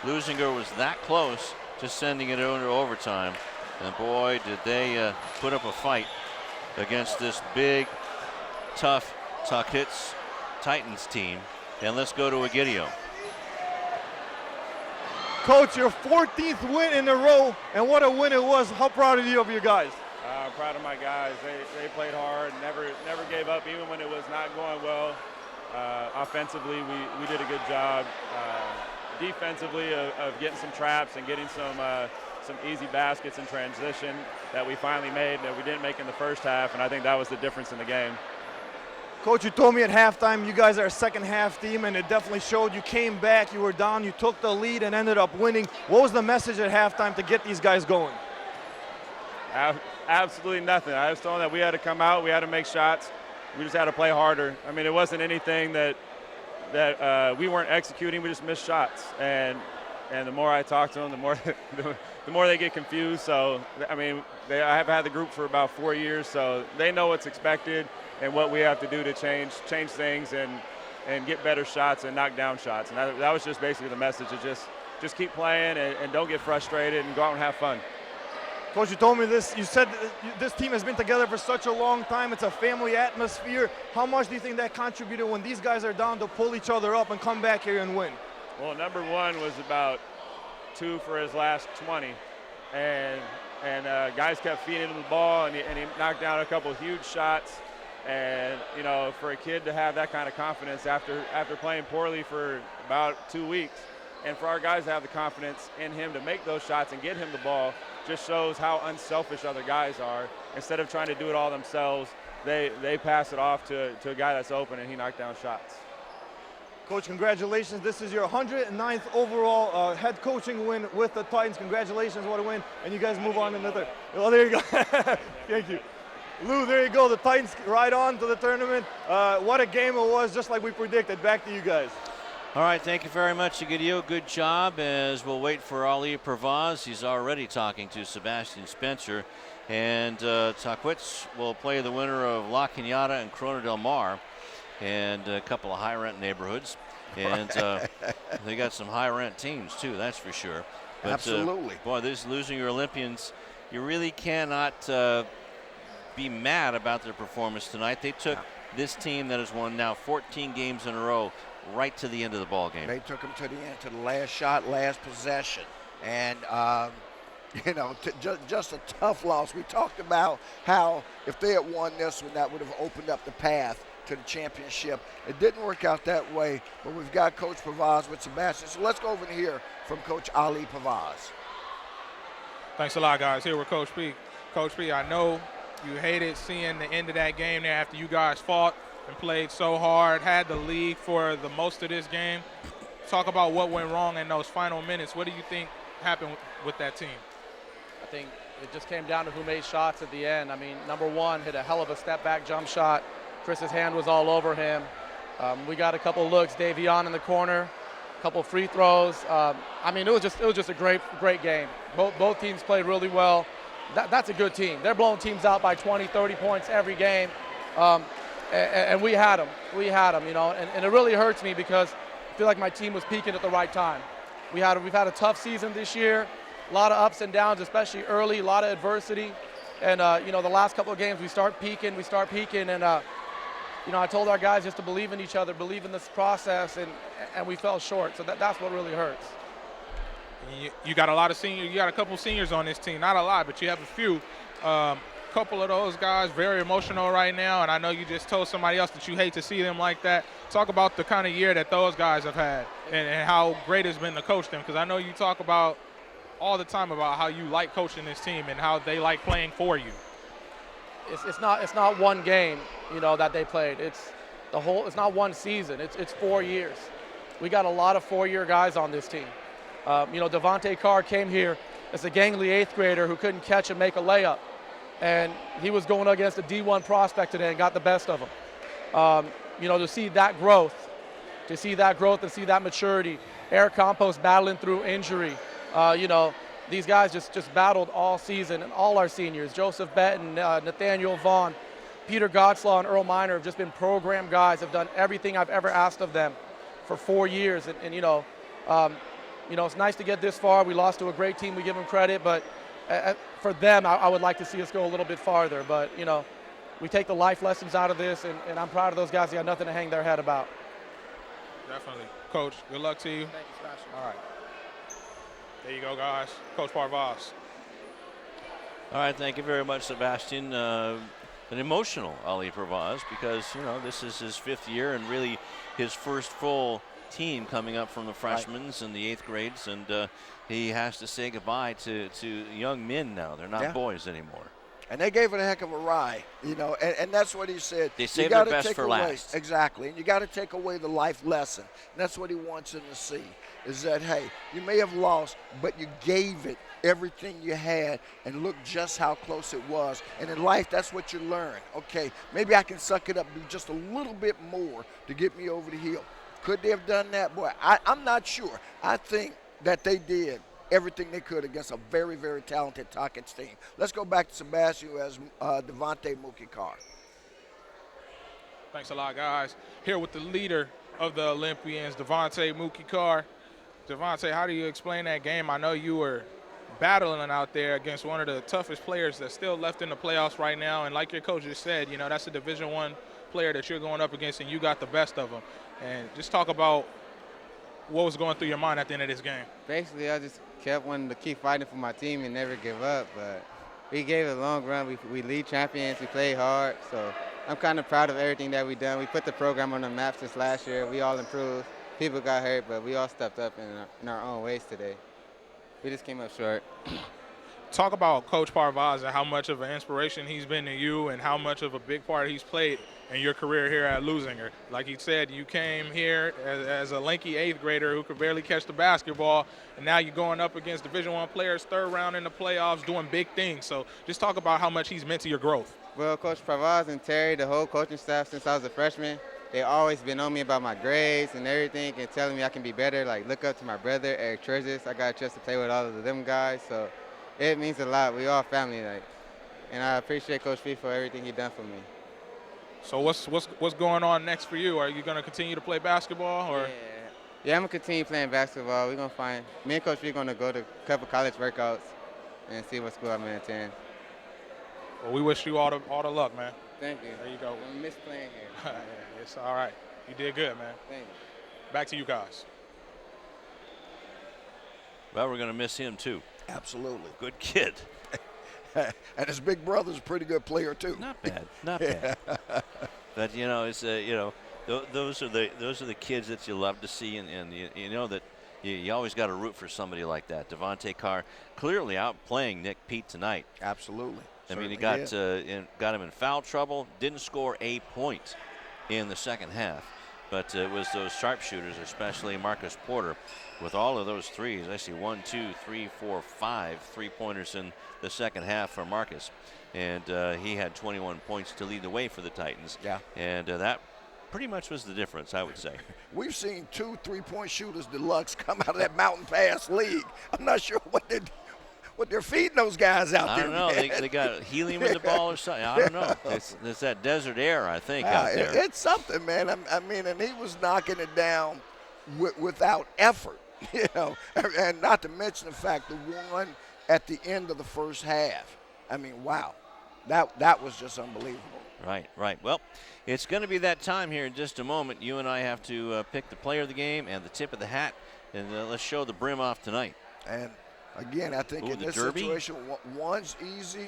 Leuzinger was that close to sending it into overtime. And boy, did they put up a fight against this big, tough Tahquitz Titans team. And let's go to Egidio. Coach, your 14th win in a row, and what a win it was. How proud are you of your guys? I'm proud of my guys. They played hard, never gave up, even when it was not going well. Offensively, we did a good job. Defensively, of getting some traps and getting some easy baskets in transition that we finally made that we didn't make in the first half, and I think that was the difference in the game. Coach, you told me at halftime you guys are a second half team, and it definitely showed. You came back, you were down, you took the lead and ended up winning. What was the message at halftime to get these guys going? Absolutely nothing. I was told that we had to come out, we had to make shots, we just had to play harder. I mean, it wasn't anything that we weren't executing, we just missed shots. And the more I talk to them, the more they get confused. So, I mean, I have had the group for about 4 years, so they know what's expected and what we have to do to change things and get better shots and knock down shots. And that was just basically the message, is just keep playing and don't get frustrated and go out and have fun. Coach, you told me this. You said this team has been together for such a long time. It's a family atmosphere. How much do you think that contributed when these guys are down to pull each other up and come back here and win? Well, number one was about 2 for his last 20. And guys kept feeding him the ball, and he knocked down a couple huge shots. And, you know, for a kid to have that kind of confidence after playing poorly for about 2 weeks, and for our guys to have the confidence in him to make those shots and get him the ball, just shows how unselfish other guys are. Instead of trying to do it all themselves, they pass it off to a guy that's open, and he knocked down shots. Coach, congratulations. This is your 109th overall head coaching win with the Titans. Congratulations, what a win. And you guys move on to another. Oh, there you go. Thank you. Lou, there you go. The Titans right on to the tournament. What a game it was, just like we predicted. Back to you guys. All right, thank you very much, Egidio. Good job. As we'll wait for Ali Pravaz. He's already talking to Sebastian Spencer. And Tahquitz will play the winner of La Cañada and Corona del Mar, and a couple of high-rent neighborhoods. And they got some high-rent teams, too, that's for sure. But, absolutely. Boy, these losing your Olympians, you really cannot be mad about their performance tonight. They took this team that has won now 14 games in a row right to the end of the ball game. They took them to the end, to the last shot, last possession. And, you know, just a tough loss. We talked about how if they had won this one, that would have opened up the path to the championship. It didn't work out that way, but we've got Coach Pavaz with Sebastian. So let's go over and hear from Coach Ali Pavaz. Thanks a lot, guys. Here with Coach P. Coach P, I know you hated seeing the end of that game there after you guys fought and played so hard, had the lead for the most of this game. Talk about what went wrong in those final minutes. What do you think happened with that team? I think it just came down to who made shots at the end. I mean, number one hit a hell of a step-back jump shot. Chris's hand was all over him. We got a couple looks. Davion in the corner, a couple free throws. I mean, it was just a great game. Both teams played really well. That's a good team. They're blowing teams out by 20, 30 points every game. And we had them. We had them, you know. And it really hurts me because I feel like my team was peaking at the right time. We've had a tough season this year. A lot of ups and downs, especially early, a lot of adversity. And, you know, the last couple of games, we start peaking. And, you know, I told our guys just to believe in each other, believe in this process, and we fell short. So that's what really hurts. You got a lot of seniors. You got a couple seniors on this team. Not a lot, but you have a few. Couple of those guys very emotional right now, and I know you just told somebody else that you hate to see them like that. Talk about the kind of year that those guys have had and how great it's been to coach them, because I know you talk about all the time about how you like coaching this team and how they like playing for you. It's not one game, you know, that they played. It's not one season. It's 4 years. We got a lot of 4-year guys on this team. You know, Devontae Carr came here as a gangly 8th grader who couldn't catch and make a layup. And he was going against a D1 prospect today and got the best of him. You know, to see that growth and see that maturity. Eric Campos battling through injury. You know, these guys just battled all season, and all our seniors, Joseph Benton, Nathaniel Vaughn, Peter Godslaw, and Earl Miner have just been program guys, have done everything I've ever asked of them for 4 years. And you know, it's nice to get this far. We lost to a great team. We give them credit, but for them, I would like to see us go a little bit farther. But, you know, we take the life lessons out of this, and I'm proud of those guys. They got nothing to hang their head about. Definitely. Coach, good luck to you. Thank you, Sebastian. All right. There you go, guys. Coach Parvaz. All right, thank you very much, Sebastian. An emotional Ali Parvaz, because, you know, this is his 5th year and really his first full team coming up from the freshmen and the 8th grades, and he has to say goodbye to young men now. They're not boys anymore. And they gave it a heck of a ride, you know, and that's what he said. They saved their best for last. Exactly, and you got to take away the life lesson. And that's what he wants them to see, is that, hey, you may have lost, but you gave it everything you had, and look just how close it was. And in life, that's what you learn. Okay, maybe I can suck it up, do just a little bit more to get me over the hill. Could they have done that? Boy, I'm not sure. I think that they did everything they could against a very, very talented Tahquitz team. Let's go back to Sebastian, who has Devontae Mookie Carr. Thanks a lot, guys. Here with the leader of the Olympians, Devontae Mookie Carr. Devontae, how do you explain that game? I know you were battling out there against one of the toughest players that's still left in the playoffs right now, and like your coach just said, you know, that's a Division I player that you're going up against, and you got the best of him. And just talk about what was going through your mind at the end of this game. Basically, I just kept wanting to keep fighting for my team and never give up, but we gave it a long run. We lead champions. We played hard, so I'm kind of proud of everything that we've done. We put the program on the map since last year. We all improved. People got hurt, but we all stepped up in our own ways today. We just came up short. Talk about Coach Parvaz and how much of an inspiration he's been to you and how much of a big part he's played in your career here at Leuzinger. Like he said, you came here as a lanky 8th grader who could barely catch the basketball, and now you're going up against Division I players, 3rd round in the playoffs, doing big things. So just talk about how much he's meant to your growth. Well, Coach Parvaz and Terry, the whole coaching staff since I was a freshman, they always been on me about my grades and everything and telling me I can be better. Like, look up to my brother, Eric Trezus. I got a chance to play with all of them guys, so it means a lot. We all family, like, and I appreciate Coach P for everything he done for me. So what's going on next for you? Are you going to continue to play basketball, or? Yeah, I'm gonna continue playing basketball. We're gonna find me and Coach P gonna go to a couple college workouts and see what school I'm gonna attend. Well, we wish you all the luck, man. Thank you. There you go. I miss playing here. It's all right. You did good, man. Thank you. Back to you guys. Well, we're going to miss him, too. Absolutely. Good kid. And his big brother's a pretty good player, too. Not bad. Not bad. But, you know, it's, you know, those are the kids that you love to see, and you know that you always got to root for somebody like that. Devontae Carr clearly outplaying Nick Pete tonight. Absolutely. I mean, he got him in foul trouble, didn't score a point in the second half. But it was those sharpshooters, especially Marcus Porter, with all of those threes. I see 1, 2, 3, 4, 5 3-pointers in the second half for Marcus. And he had 21 points to lead the way for the Titans. Yeah. And that pretty much was the difference, I would say. We've seen 2 3-point shooters deluxe come out of that Mountain Pass League. I'm not sure what they're feeding those guys out there. I don't know. They got helium in the ball or something. I don't know. It's that desert air, I think, out there. It's something, man. I mean, and he was knocking it down without effort, you know. And not to mention the fact the one at the end of the first half. I mean, wow. That was just unbelievable. Right. Well, it's going to be that time here in just a moment. You and I have to pick the player of the game and the tip of the hat, and let's show the brim off tonight. And again, I think in this derby situation, one's easy,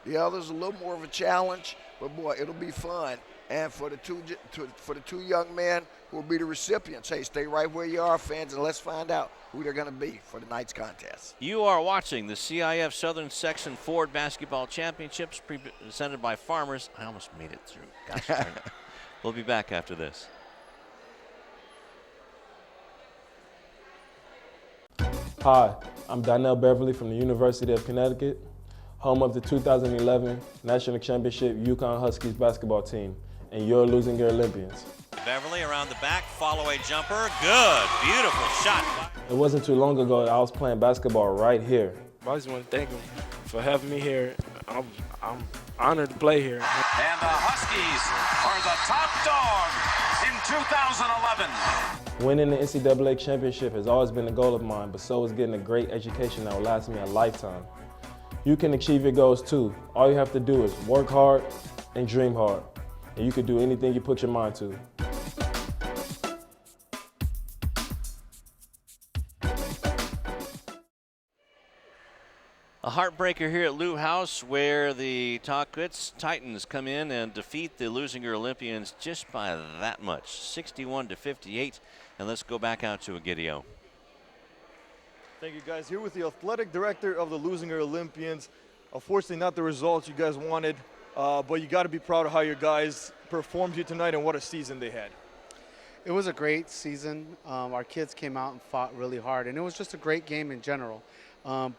the other's a little more of a challenge. But boy, it'll be fun. And for the two young men who will be the recipients, hey, stay right where you are, fans, and let's find out who they're going to be for tonight's contest. You are watching the CIF Southern Section Ford Basketball Championships presented by Farmers. I almost made it through. Gosh darn it. We'll be back after this. Hi, I'm Donnell Beverly from the University of Connecticut, home of the 2011 National Championship UConn Huskies basketball team, and your Leuzinger Olympians. Beverly around the back, follow-away jumper. Good, beautiful shot. It wasn't too long ago that I was playing basketball right here. I just want to thank him for having me here. I'm honored to play here. And the Huskies are the top dog in 2011. Winning the NCAA championship has always been a goal of mine, but so is getting a great education that will last me a lifetime. You can achieve your goals too. All you have to do is work hard and dream hard, and you can do anything you put your mind to. A heartbreaker here at Lou House, where the Tahquitz Titans come in and defeat the Leuzinger Olympians just by that much, 61-58. And let's go back out to Egidio. Thank you, guys. Here with the athletic director of the Leuzinger Olympians. Unfortunately, not the results you guys wanted, but you got to be proud of how your guys performed here tonight and what a season they had. It was a great season. Our kids came out and fought really hard, and it was just a great game in general.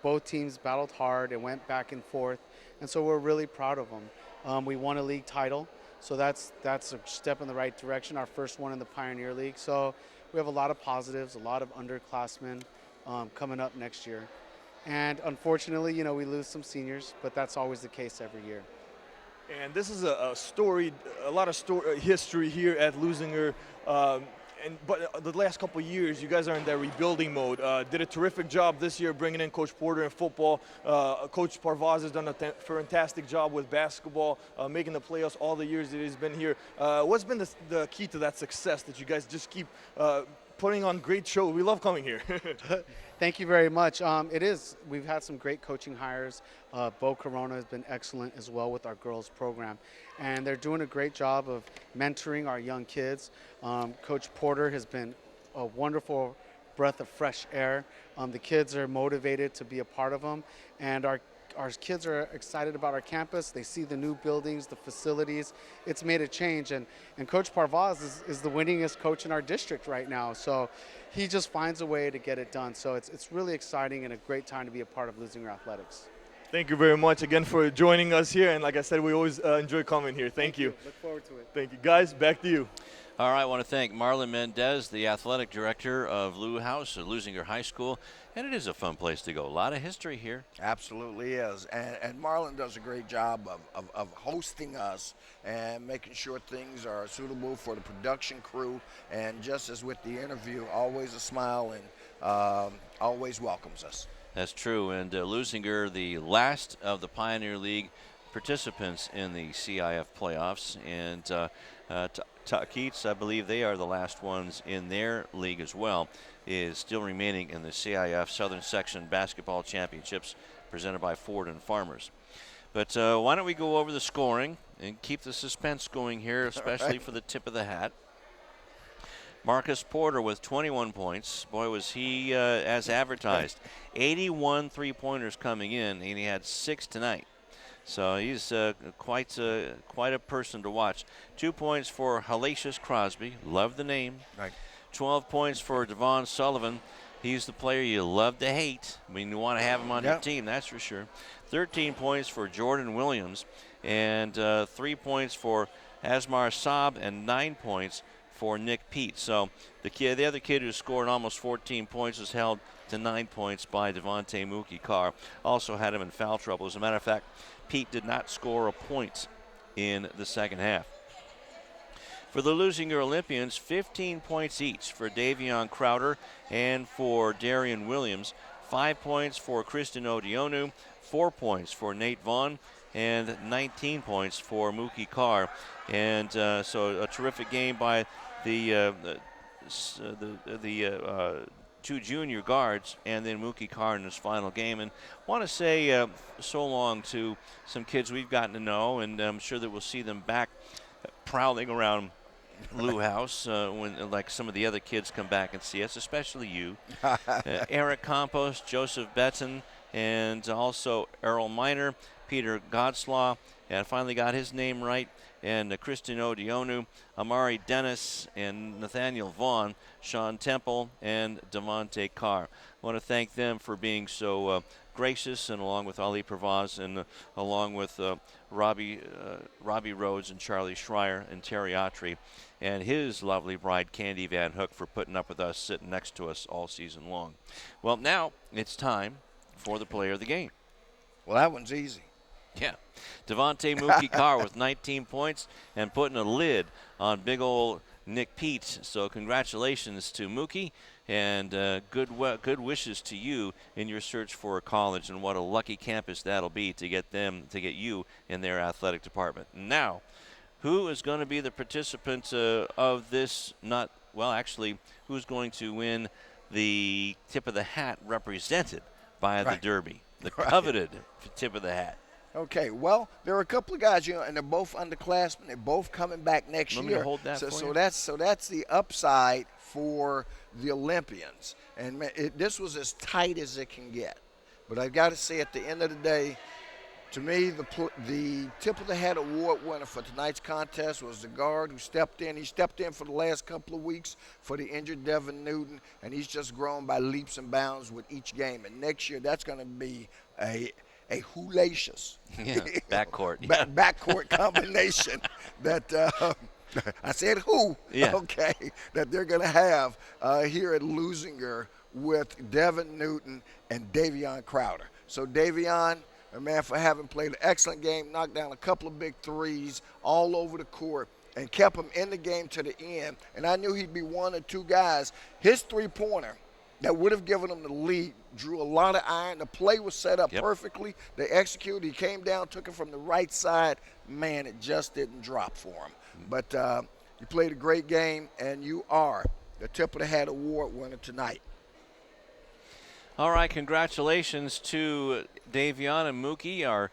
Both teams battled hard and went back and forth, and so we're really proud of them. We won a league title, so that's a step in the right direction, our first one in the Pioneer League. So we have a lot of positives, a lot of underclassmen coming up next year. And unfortunately, you know, we lose some seniors, but that's always the case every year. And this is a lot of history here at Leuzinger. But the last couple of years, you guys are in that rebuilding mode. Did a terrific job this year bringing in Coach Porter in football. Coach Parvaz has done a fantastic job with basketball, making the playoffs all the years that he's been here. What's been the key to that success that you guys just keep putting on great shows? We love coming here. Thank you very much. It is. We've had some great coaching hires. Bo Corona has been excellent as well with our girls program. And they're doing a great job of mentoring our young kids. Coach Porter has been a wonderful breath of fresh air. The kids are motivated to be a part of them. And our kids are excited about our campus. They see the new buildings, the facilities. It's made a change. And Coach Parvaz is the winningest coach in our district right now. So he just finds a way to get it done. So it's really exciting and a great time to be a part of Leuzinger Athletics. Thank you very much again for joining us here. And like I said, we always enjoy coming here. Thank you. Look forward to it. Thank you. Guys, back to you. All right, I want to thank Marlon Mendez, the athletic director of Lou House at Leuzinger High School. And it is a fun place to go. A lot of history here. Absolutely is. And Marlon does a great job of hosting us and making sure things are suitable for the production crew. And just as with the interview, always a smile and always welcomes us. That's true. And Leuzinger, the last of the Pioneer League participants in the CIF playoffs. And Tahquitz, I believe they are the last ones in their league as well, is still remaining in the CIF Southern Section Basketball Championships presented by Ford and Farmers. But why don't we go over the scoring and keep the suspense going here, especially right, for the tip of the hat. Marcus Porter with 21 points. Boy, was he as advertised. 81 three-pointers coming in, and he had 6 tonight. So he's quite a person to watch. 2 points for Hellacious Crosby. Love the name. Right. 12 points for Devon Sullivan. He's the player you love to hate. I mean, you want to have him on your team, that's for sure. 13 points for Jordan Williams. And 3 points for Asmar Saab and 9 points for Nick Pete. So the other kid who scored almost 14 points was held to 9 points by Devontae Mookie Carr. Also had him in foul trouble. As a matter of fact, Pete did not score a point in the second half. For the Leuzinger Olympians, 15 points each for Davion Crowder and for Darian Williams. 5 points for Kristen Odionu, 4 points for Nate Vaughn, and 19 points for Mookie Carr. And so a terrific game by the 2 junior guards, and then Mookie Carr in his final game. And want to say so long to some kids we've gotten to know, and I'm sure that we'll see them back prowling around Lou House when, like, some of the other kids come back and see us, especially you. Eric Campos, Joseph Betton, and also Errol Miner, Peter Godslaw, and I finally got his name right, and Kristen Odionu, Amari Dennis, and Nathaniel Vaughn, Sean Temple, and Devontae Carr. I want to thank them for being so gracious, and along with Ali Parvaz, and along with Robbie Rhodes and Charlie Schreier and Terry Autry, and his lovely bride, Candy Van Hook, for putting up with us, sitting next to us all season long. Well, now it's time for the player of the game. Well, that one's easy. Yeah. Devontae Mookie Carr with 19 points and putting a lid on big old Nick Pete. So congratulations to Mookie, and good wishes to you in your search for a college, and what a lucky campus that'll be to get you in their athletic department. Now, who is going to be the participant of this? Who's going to win the tip of the hat represented by the Derby, the coveted tip of the hat? Okay, well, there are a couple of guys, and they're both underclassmen. They're both coming back next year. Want me to hold that for you? That's the upside for the Olympians. And this was as tight as it can get. But I've got to say, at the end of the day, to me, the tip of the hat award winner for tonight's contest was the guard who stepped in. He stepped in for the last couple of weeks for the injured Devin Newton, and he's just grown by leaps and bounds with each game. And next year, that's going to be a hellacious backcourt combination that I said that they're going to have here at Leuzinger with Devin Newton and Davion Crowder. So Davion, a man, for having played an excellent game, knocked down a couple of big threes all over the court and kept him in the game to the end. And I knew he'd be one or two guys. His three-pointer that would have given them the lead drew a lot of iron. The play was set up perfectly. They executed. He came down, took it from the right side. Man, it just didn't drop for him. But you played a great game, and you are the Tip of the Hat Award winner tonight. All right, congratulations to Davion and Mookie, our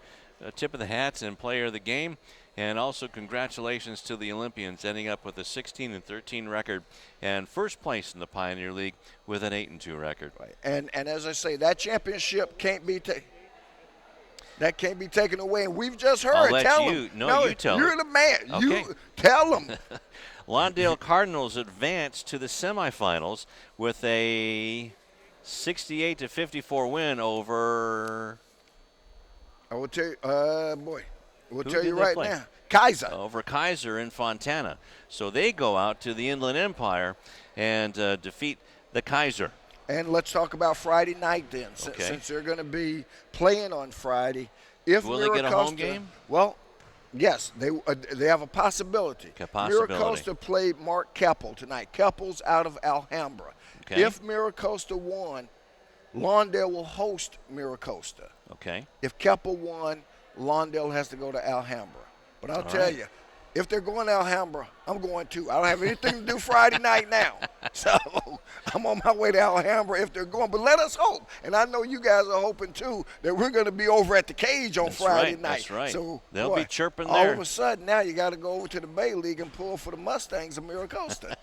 Tip of the Hats and Player of the Game. And also congratulations to the Olympians, ending up with a 16-13 record and first place in the Pioneer League with an 8-2 record. Right. And as I say, that championship can't be taken away. And we've just heard. I'll let tell you. them. No, you tell You're them. the man. Okay. You tell them. Lawndale Cardinals advanced to the semifinals with a 68-54 win over. I will tell you, we'll tell you right now. Kaiser. Over Kaiser in Fontana. So they go out to the Inland Empire and defeat the Kaiser. And let's talk about Friday night then, since they're going to be playing on Friday. Will they get a home game? Well, yes, they have a possibility. Miracosta played Mark Keppel tonight. Keppel's out of Alhambra. Okay. If Miracosta won, Lawndale will host Miracosta. Okay. If Keppel won, Lawndale has to go to Alhambra. But I'll tell you, if they're going to Alhambra, I'm going too. I don't have anything to do Friday night now. So I'm on my way to Alhambra if they're going. But let us hope, and I know you guys are hoping too, that we're going to be over at the cage on Friday night. That's right. So they'll be chirping there. All of a sudden now you got to go over to the Bay League and pull for the Mustangs of Miracosta.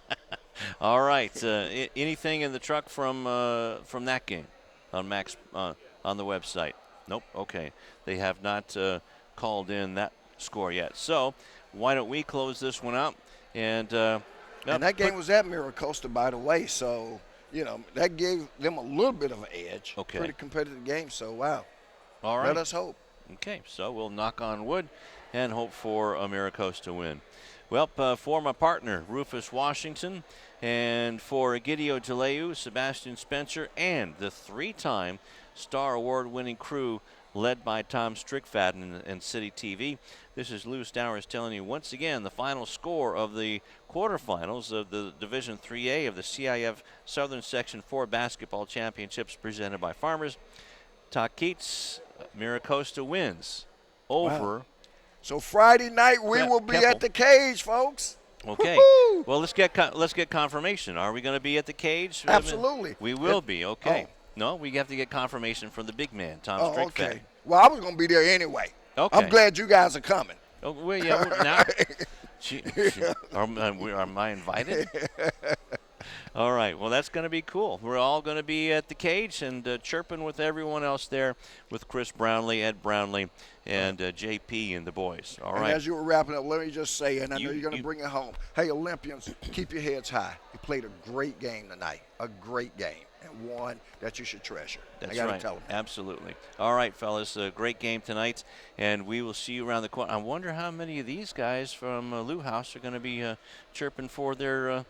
All right. Anything in the truck from that game on Max on the website? Nope. Okay. They have not called in that score yet. So why don't we close this one out? And that game was at Miracosta, by the way. So, that gave them a little bit of an edge. Okay. Pretty competitive game. So, wow. All right. Let us hope. Okay. So we'll knock on wood and hope for a Miracosta win. Well, for my partner, Rufus Washington, and for Egidio DeLeu, Sebastian Spencer, and the 3-time Star Award-winning crew led by Tom Strickfaden and CityTV. This is Lou Stowers telling you once again the final score of the quarterfinals of the Division 3A of the CIF Southern Section 4 Basketball Championships presented by Farmers. Tahquitz, Miracosta wins over. Wow. So Friday night we will be at the cage, folks. Okay. Woo-hoo! Well, let's get confirmation. Are we going to be at the cage? Absolutely. We will be. Okay. No, we have to get confirmation from the big man, Tom Strickfaden. Okay. Well, I was going to be there anyway. Okay. I'm glad you guys are coming. Oh, well, yeah. Now, am I invited? All right. Well, that's going to be cool. We're all going to be at the cage and chirping with everyone else there, with Chris Brownlee, Ed Brownlee, and JP and the boys. All right. And as you were wrapping up, let me just say, and I know you're going to bring it home. Hey, Olympians, keep your heads high. You played a great game tonight, a great game, and one that you should treasure. That's I gotta right. tell them. Absolutely. All right, fellas, a great game tonight, and we will see you around the corner. I wonder how many of these guys from Lou House are going to be chirping for their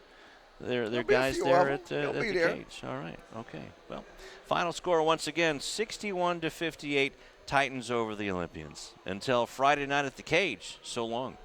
guys there at the cage. All right. Okay. Well, final score once again, 61-58, Titans over the Olympians. Until Friday night at the cage. So long.